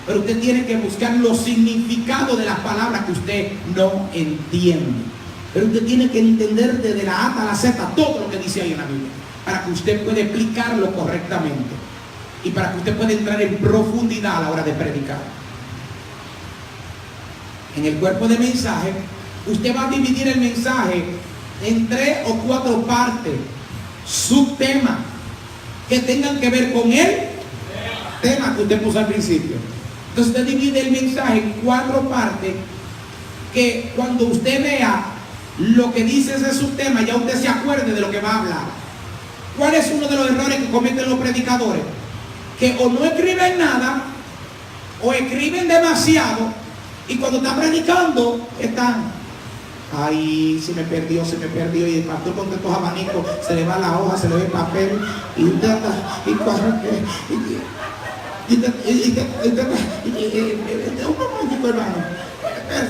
Pero usted tiene que buscar los significados de las palabras que usted no entiende. Pero usted tiene que entender desde la A hasta la Z todo lo que dice ahí en la Biblia, para que usted pueda explicarlo correctamente y para que usted pueda entrar en profundidad a la hora de predicar. En el cuerpo de mensaje, usted va a dividir el mensaje en 3 o 4 partes, subtemas, que tengan que ver con el tema que usted puso al principio. Entonces usted divide el mensaje en 4 partes, que cuando usted vea lo que dice ese subtema, ya usted se acuerde de lo que va a hablar. ¿Cuál es uno de los errores que cometen los predicadores? Que o no escriben nada, o escriben demasiado, y cuando están predicando, están, ay, se me perdió, y el pastor con estos abanicos, se le va la hoja, se le ve el papel, y usted está, un momentito, hermano,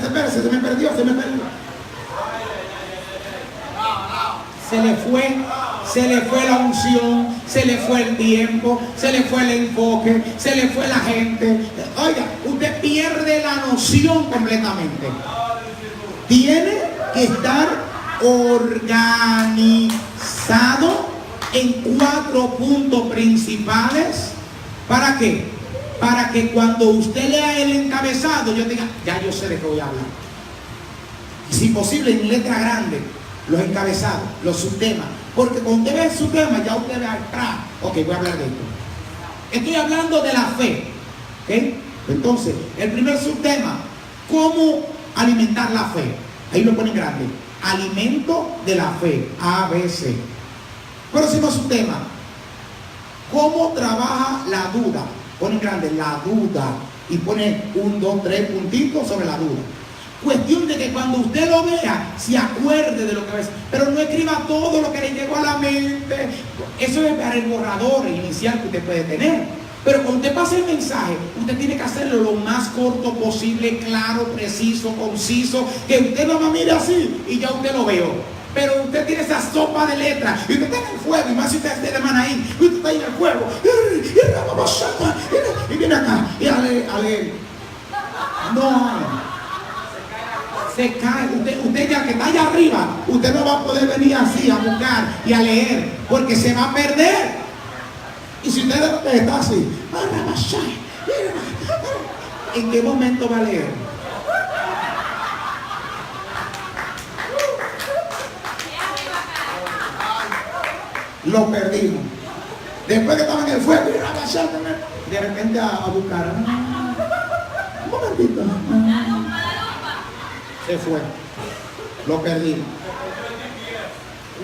espérese, se me perdió. Se le fue la unción, se le fue el tiempo, se le fue el enfoque, se le fue la gente. Oiga, usted pierde la noción completamente. Tiene que estar organizado en 4 puntos principales. ¿Para qué? Para que cuando usted lea el encabezado, yo diga, ya yo sé de qué voy a hablar. Si posible, en letra grande, los encabezados, los subtemas. Porque cuando usted ve el subtema, ya usted ve atrás. Ok, voy a hablar de esto. Estoy hablando de la fe. ¿Okay? Entonces, el primer subtema, ¿cómo alimentar la fe? Ahí lo ponen grande. Alimento de la fe. A, B, C. Próximo subtema, ¿cómo trabaja la duda? Ponen grande, la duda. Y pone 1, 2, 3 puntitos sobre la duda. Cuestión de que cuando usted lo vea, se acuerde de lo que ves, pero no escriba todo lo que le llegó a la mente. Eso es para el borrador inicial que usted puede tener. Pero cuando usted pase el mensaje, usted tiene que hacerlo lo más corto posible, claro, preciso, conciso, que usted no me mire así y ya usted lo veo. Pero usted tiene esa sopa de letras y usted está en el fuego, y más si usted es de Manaín, y usted está ahí en el fuego, y viene acá y a leer. No. Se cae, usted ya que está allá arriba, usted no va a poder venir así a buscar y a leer, porque se va a perder. Y si usted está así, ¿en qué momento va a leer? Lo perdimos. Después que estaba en el fuego, de repente a buscar. Un momentito. Se fue. Lo perdimos.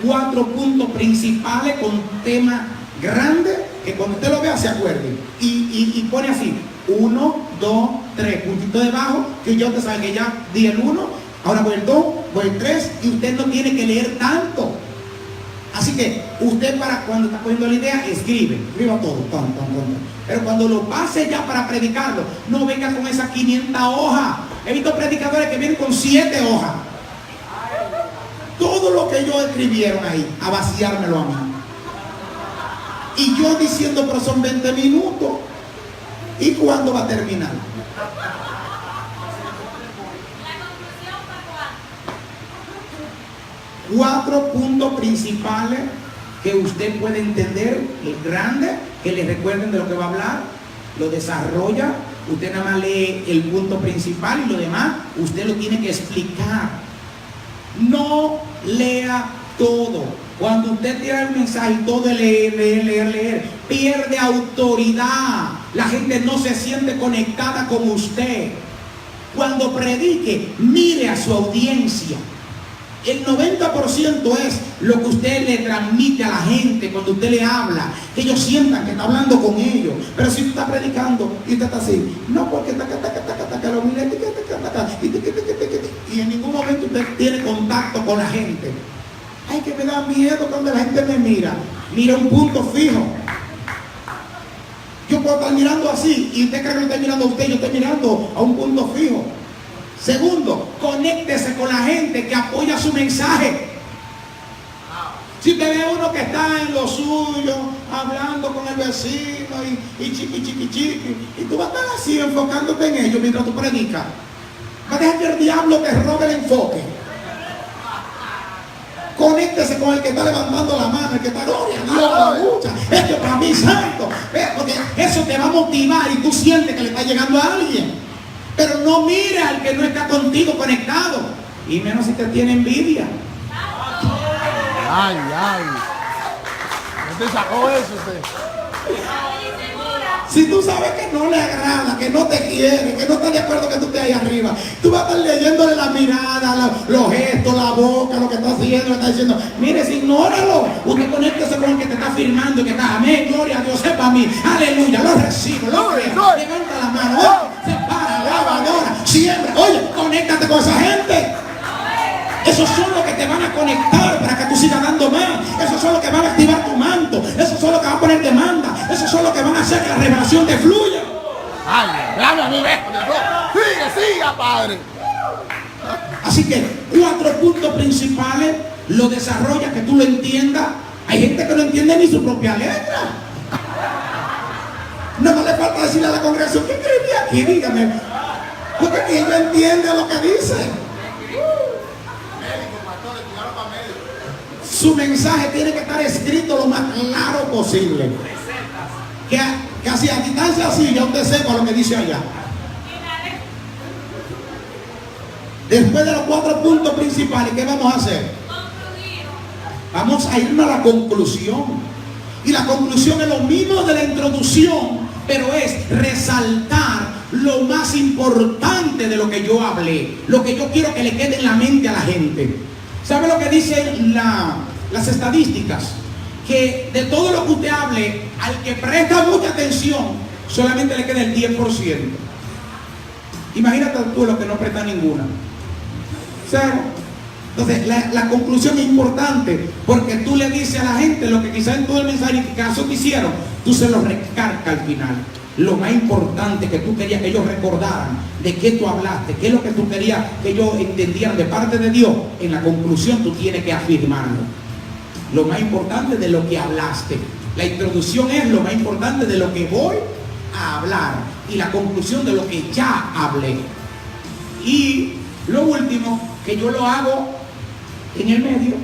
4 puntos principales con tema grande que cuando usted lo vea se acuerde. Y pone así: 1, 2, 3. Puntito debajo, que ya usted sabe que ya di el 1, ahora voy el 2, voy el 3, y usted no tiene que leer tanto. Así que usted, para cuando está cogiendo la idea, escriba todo, pero cuando lo pase ya para predicarlo, no venga con esas 500 hojas. He visto predicadores que vienen con 7 hojas. Todo lo que ellos escribieron ahí, a vaciármelo a mí. Y yo diciendo, pero son 20 minutos. ¿Y cuándo va a terminar? 4 puntos principales que usted puede entender, el grande, que le recuerden de lo que va a hablar, lo desarrolla, usted nada más lee el punto principal y lo demás usted lo tiene que explicar. No lea todo. Cuando usted tira el mensaje y todo es leer, pierde autoridad. La gente no se siente conectada con usted. Cuando predique, mire a su audiencia. El 90% es lo que usted le transmite a la gente cuando usted le habla, que ellos sientan que está hablando con ellos. Pero si usted está predicando y usted está así, no, porque y en ningún momento usted tiene contacto con la gente. Ay, que me da miedo cuando la gente me mira. Mira un punto fijo. Yo puedo estar mirando así y usted cree que no está mirando a usted, yo estoy mirando a un punto fijo. Segundo, conéctese con la gente que apoya su mensaje. Si usted ve uno que está en lo suyo, hablando con el vecino y chiqui, y tú vas a estar así enfocándote en ellos mientras tú predicas, va a dejar que el diablo te robe el enfoque. Conéctese con el que está levantando la mano, el que está, gloria a Dios, aleluya, esto para mí santo, porque eso te va a motivar y tú sientes que le está llegando a alguien. Pero no mire al que no está contigo conectado, y menos si te tiene envidia.
Ay. ¿No te sacó eso usted?
Si tú sabes que no le agrada, que no te quiere, que no está de acuerdo que tú estés ahí arriba, tú vas a estar leyéndole la mirada, los gestos, la boca, lo que está haciendo, le está diciendo. Mire, ignóralo. Usted conéctese con el que te está firmando y que está, amén, gloria a Dios, sepa a mí, aleluya, lo recibo, lo creo. Levanta la mano, se para, alaba, adora, siempre. Oye, conéctate con esa gente. Esos son los que te van a conectar para que tú sigas dando más. Esos son los que van a activar tu manto. Esos son los que van a poner demanda. Esos son los que van a hacer que la revelación te fluya.
Ay, dame a mi viejo. Siga, padre.
Así que 4 puntos principales, lo desarrolla, que tú lo entiendas. Hay gente que no entiende ni su propia letra. No le falta decirle a la congregación, ¿qué escribí aquí? Dígame. Porque ellos entienden lo que dice. Su mensaje tiene que estar escrito lo más claro posible. Que así a distancia así ya usted sepa lo que dice allá. Después de los 4 puntos principales, ¿qué vamos a hacer? Vamos a irnos a la conclusión. Y la conclusión es lo mismo de la introducción, pero es resaltar lo más importante de lo que yo hablé, lo que yo quiero que le quede en la mente a la gente. ¿Sabe lo que dicen las estadísticas? Que de todo lo que usted hable, al que presta mucha atención, solamente le queda el 10%. Imagínate tú los que no prestan ninguna. ¿Sabe? Entonces, la conclusión es importante, porque tú le dices a la gente lo que quizás en todo el mensaje y caso te hicieron, tú se lo recargas al final. Lo más importante que tú querías que ellos recordaran, de qué tú hablaste, qué es lo que tú querías que ellos entendieran de parte de Dios, en la conclusión tú tienes que afirmarlo. Lo más importante de lo que hablaste. La introducción es lo más importante de lo que voy a hablar, y la conclusión de lo que ya hablé. Y lo último, que yo lo hago en el medio,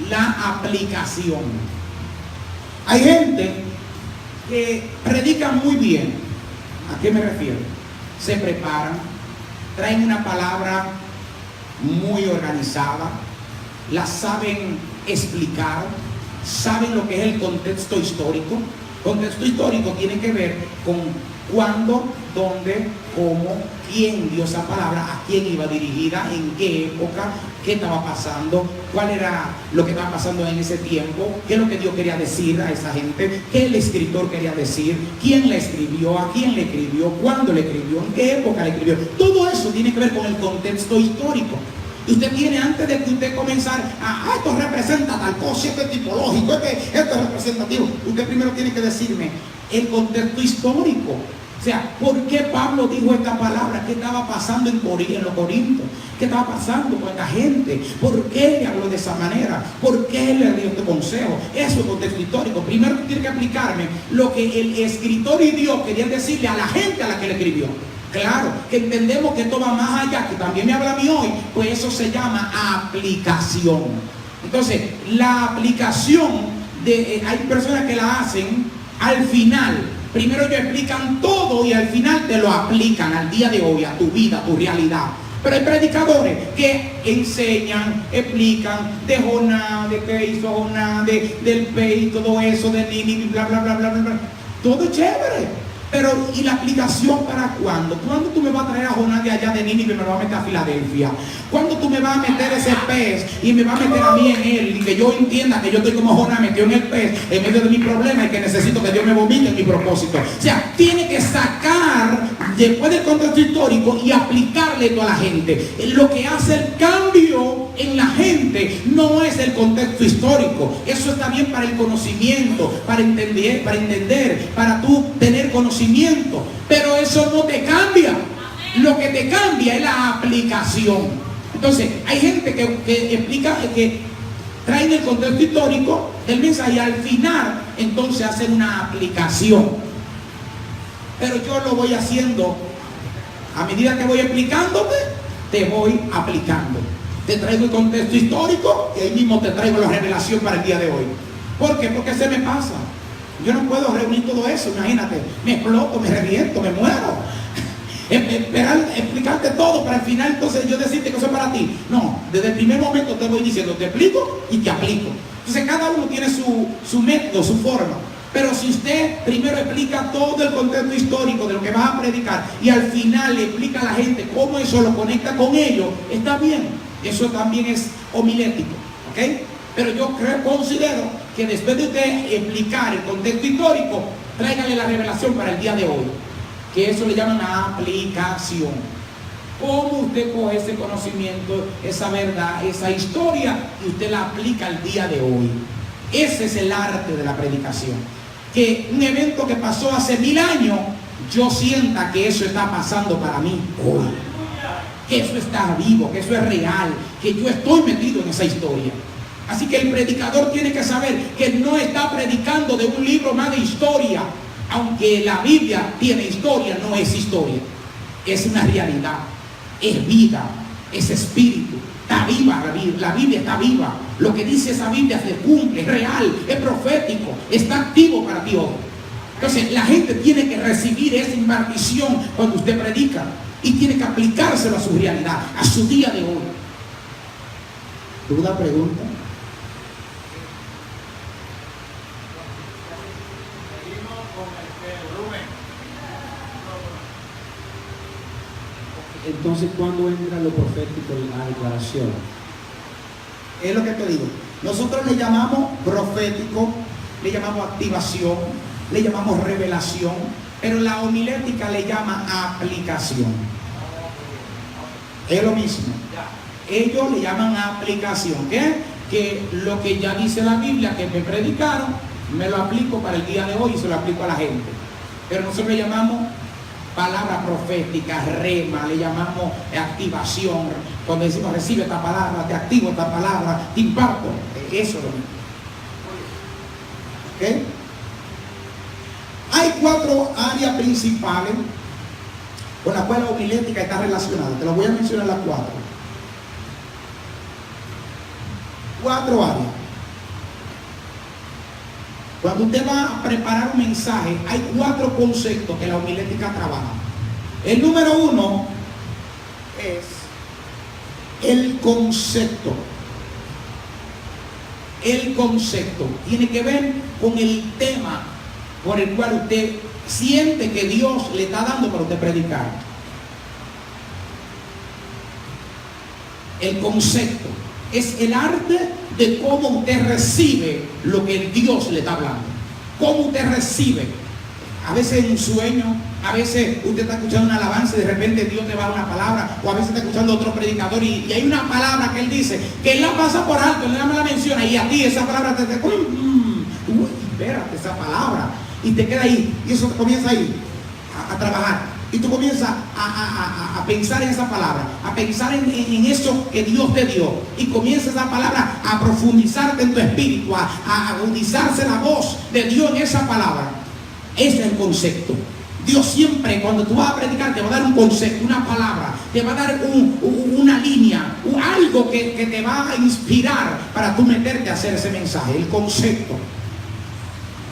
la aplicación. Hay gente que predican muy bien. ¿A qué me refiero? Se preparan, traen una palabra muy organizada, la saben explicar, saben lo que es el contexto histórico. Contexto histórico tiene que ver con cuándo, dónde, cómo, quién dio esa palabra, a quién iba dirigida, en qué época, qué estaba pasando, cuál era lo que estaba pasando en ese tiempo, qué es lo que Dios quería decir a esa gente, qué el escritor quería decir, quién le escribió, a quién le escribió, cuándo le escribió, en qué época le escribió. Todo eso tiene que ver con el contexto histórico. Y usted tiene, antes de que usted comenzar esto representa tal cosa, esto es tipológico, esto es representativo, usted primero tiene que decirme el contexto histórico. O sea, ¿por qué Pablo dijo esta palabra? ¿Qué estaba pasando en los Corintios? ¿Qué estaba pasando con la gente? ¿Por qué le habló de esa manera? ¿Por qué le dio este consejo? Eso es contexto histórico. Primero tiene que aplicarme lo que el escritor y Dios querían decirle a la gente a la que le escribió. Claro, que entendemos que esto va más allá, que también me habla a mí hoy, pues eso se llama aplicación. Entonces, la aplicación, hay personas que la hacen al final. Primero ellos explican todo y al final te lo aplican al día de hoy, a tu vida, a tu realidad. Pero hay predicadores que enseñan, explican de Jonás, de qué hizo Jonás, del pez y todo eso, de Nínive, bla, bla, bla, bla, bla. Todo es chévere. Pero, ¿y la aplicación para cuándo? ¿Cuándo tú me vas a traer a Jonás de allá de Nínive y me lo vas a meter a Filadelfia? ¿Cuándo tú me vas a meter ese pez y me vas a meter a mí en él? Y que yo entienda que yo estoy como Jonás metido en el pez en medio de mi problema y que necesito que Dios me vomite en mi propósito. O sea, tiene que sacar después del contexto histórico y aplicarle todo a la gente. Lo que hace el cambio en la gente no es el contexto histórico. Eso está bien para el conocimiento, para entender, para tú tener conocimiento. Pero eso no te cambia. Lo que te cambia es la aplicación. Entonces, hay gente que explica, que traen el contexto histórico del mensaje y al final, entonces hacen una aplicación. Pero yo lo voy haciendo a medida que voy explicándote, te voy aplicando. Te traigo el contexto histórico y ahí mismo te traigo la revelación para el día de hoy. ¿Por qué? Porque se me pasa. Yo no puedo reunir todo eso, imagínate. Me exploto, me reviento, me muero. Explicarte todo para al final entonces yo decirte que eso es para ti. No, desde el primer momento te voy diciendo, te explico y te aplico. Entonces cada uno tiene su método, su forma. Pero si usted primero explica todo el contexto histórico de lo que vas a predicar y al final le explica a la gente cómo eso lo conecta con ellos, está bien. Eso también es homilético, ¿ok? Pero yo considero que después de usted explicar el contexto histórico, tráigale la revelación para el día de hoy, que eso le llaman aplicación. ¿Cómo usted coge ese conocimiento, esa verdad, esa historia y usted la aplica al día de hoy? Ese es el arte de la predicación. Que un evento que pasó hace 1000 años, yo sienta que eso está pasando para mí hoy. Que eso está vivo, que eso es real, que yo estoy metido en esa historia. Así que el predicador tiene que saber que no está predicando de un libro más de historia. Aunque la Biblia tiene historia, no es historia. Es una realidad, es vida, es espíritu. Está viva la Biblia está viva. Lo que dice esa Biblia se cumple, es real, es profético, está activo para ti hoy. Entonces la gente tiene que recibir esa impartición cuando usted predica y tiene que aplicárselo a su realidad, a su día de hoy. ¿Duda, pregunta?
Entonces, ¿cuándo entra lo profético en la declaración?
Es lo que te digo. Nosotros le llamamos profético, le llamamos activación, le llamamos revelación, pero la homilética le llama aplicación. Es lo mismo. Ellos le llaman aplicación. ¿Qué? Que lo que ya dice la Biblia, que me predicaron, me lo aplico para el día de hoy y se lo aplico a la gente. Pero nosotros le llamamos palabra profética, rema, le llamamos activación. Cuando decimos recibe esta palabra, te activo esta palabra, te imparto. Eso es lo mismo. ¿Okay? Hay 4 áreas principales con las cuales la homilética está relacionada. Te las voy a mencionar las 4. 4 áreas. Cuando usted va a preparar un mensaje, hay 4 conceptos que la homilética trabaja. El número 1 es el concepto. El concepto tiene que ver con el tema por el cual usted siente que Dios le está dando para usted predicar. El concepto es el arte de cómo usted recibe lo que Dios le está hablando. Cómo usted recibe. A veces en un sueño, a veces usted está escuchando una alabanza y de repente Dios te va a dar una palabra, o a veces está escuchando otro predicador y hay una palabra que él dice, que él la pasa por alto, él nada más la menciona y a ti esa palabra te espérate esa palabra, y te queda ahí, y eso comienza ahí a trabajar, y tú comienzas a pensar en esa palabra, a pensar en eso que Dios te dio, y comienza esa palabra a profundizarte en tu espíritu, a agudizarse la voz de Dios en esa palabra. Ese es el concepto. Dios siempre, cuando tú vas a predicar, te va a dar un concepto, una palabra, te va a dar una línea, algo que te va a inspirar para tú meterte a hacer ese mensaje. El concepto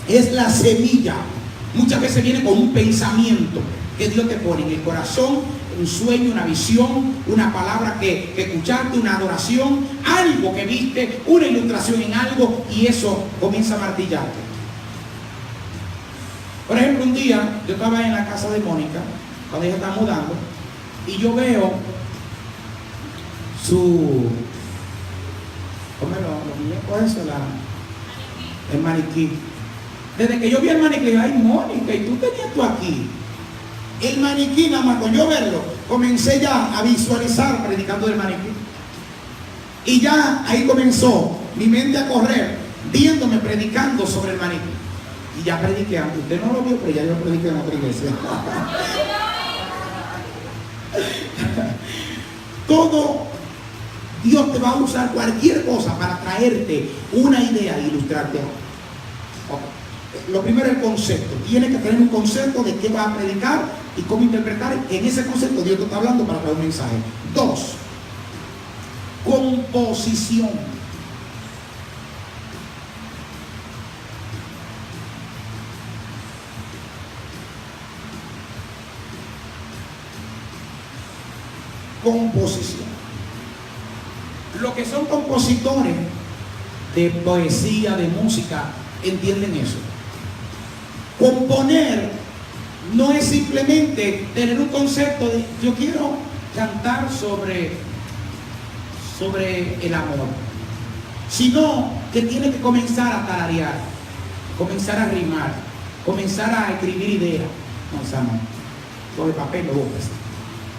es la semilla. Muchas veces viene con un pensamiento que Dios te pone en el corazón, un sueño, una visión, una palabra que escuchaste, una adoración, algo que viste, una ilustración en algo, y eso comienza a martillarte. Por ejemplo, un día yo estaba en la casa de Mónica, cuando ella estaba mudando, y yo veo los muñecos eso, el maniquí. Desde que yo vi el maniquí, ay Mónica, y tú tenías tú aquí. El maniquí, nada más con yo verlo, comencé ya a visualizar predicando del maniquí. Y ya ahí comenzó mi mente a correr, viéndome predicando sobre el maniquí. Y ya prediqué antes, usted no lo vio, pero ya yo prediqué en otra iglesia. Todo, Dios te va a usar cualquier cosa para traerte una idea e ilustrarte. Okay. Lo primero es el concepto. Tienes que tener un concepto de qué vas a predicar y cómo interpretar. En ese concepto Dios te está hablando para traer un mensaje. 2. Composición. Composición. Los que son compositores de poesía, de música, entienden eso. Componer no es simplemente tener un concepto de yo quiero cantar sobre el amor, sino que tiene que comenzar a tararear, comenzar a rimar, comenzar a escribir ideas. No, esa no. Sobre papel lo botas.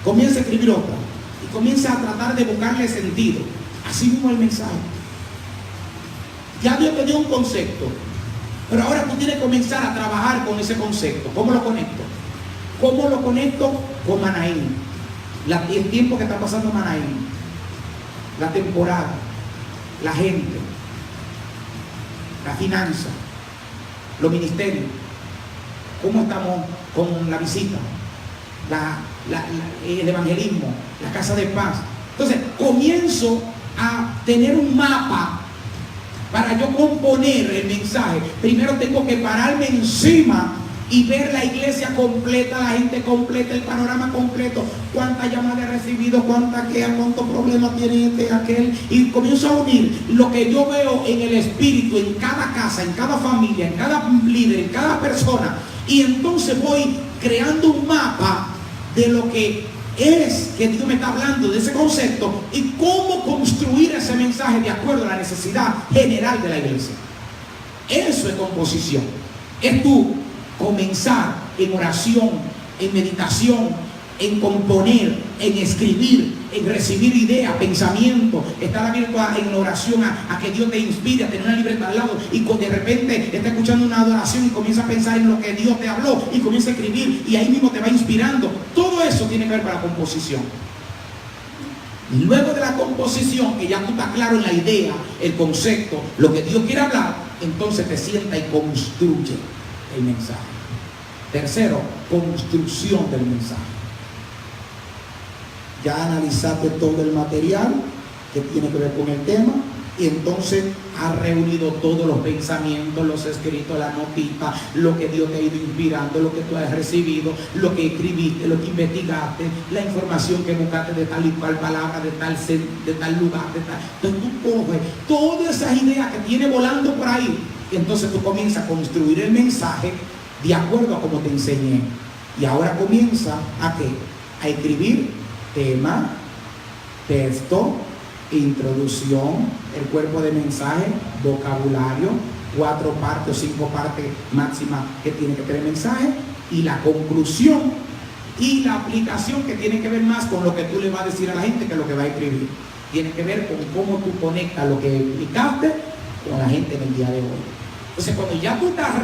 Comienza a escribir otra y comienza a tratar de buscarle sentido. Así mismo el mensaje. Ya Dios te dio un concepto, pero ahora tú tienes que comenzar a trabajar con ese concepto. ¿Cómo lo conecto? ¿Cómo lo conecto? Con Manaín. El tiempo que está pasando Manaín, la temporada, la gente, la finanza, los ministerios, cómo estamos con la visita, el evangelismo, la casa de paz. Entonces comienzo a tener un mapa para yo componer el mensaje. Primero tengo que pararme encima y ver la iglesia completa, la gente completa, el panorama completo, cuántas llamadas he recibido, cuántos problemas tiene este, aquel, y comienzo a unir lo que yo veo en el espíritu, en cada casa, en cada familia, en cada líder, en cada persona, y entonces voy creando un mapa de lo que es que Dios me está hablando, de ese concepto, y cómo construir ese mensaje de acuerdo a la necesidad general de la iglesia. Eso es composición. Es tú comenzar en oración, en meditación, en componer, en escribir, en recibir ideas, pensamientos, estar abierto en oración a que Dios te inspire, a tener una libreta al lado, y de repente está escuchando una adoración y comienza a pensar en lo que Dios te habló y comienza a escribir y ahí mismo te va inspirando. Todo eso tiene que ver con la composición. Y luego de la composición, que ya tú estás claro en la idea, el concepto, lo que Dios quiere hablar, entonces te sienta y construye el mensaje. Tercero, construcción del mensaje. Ya analizaste todo el material que tiene que ver con el tema, Y entonces has reunido todos los pensamientos, los escritos, las notitas, lo que Dios te ha ido inspirando, lo que tú has recibido, lo que escribiste, lo que investigaste, la información que buscaste de tal y cual palabra, de tal lugar, de tal. Entonces tú coges todas esas ideas que tienes volando por ahí, y entonces tú comienzas a construir el mensaje de acuerdo a como te enseñé. Y ahora comienza ¿a qué? A escribir tema, texto, introducción, el cuerpo de mensaje, vocabulario, 4 partes o 5 partes máximas que tiene que tener el mensaje, y la conclusión y la aplicación, que tiene que ver más con lo que tú le vas a decir a la gente que lo que va a escribir. Tiene que ver con cómo tú conectas lo que explicaste con la gente en el día de hoy. Entonces, cuando ya tú estás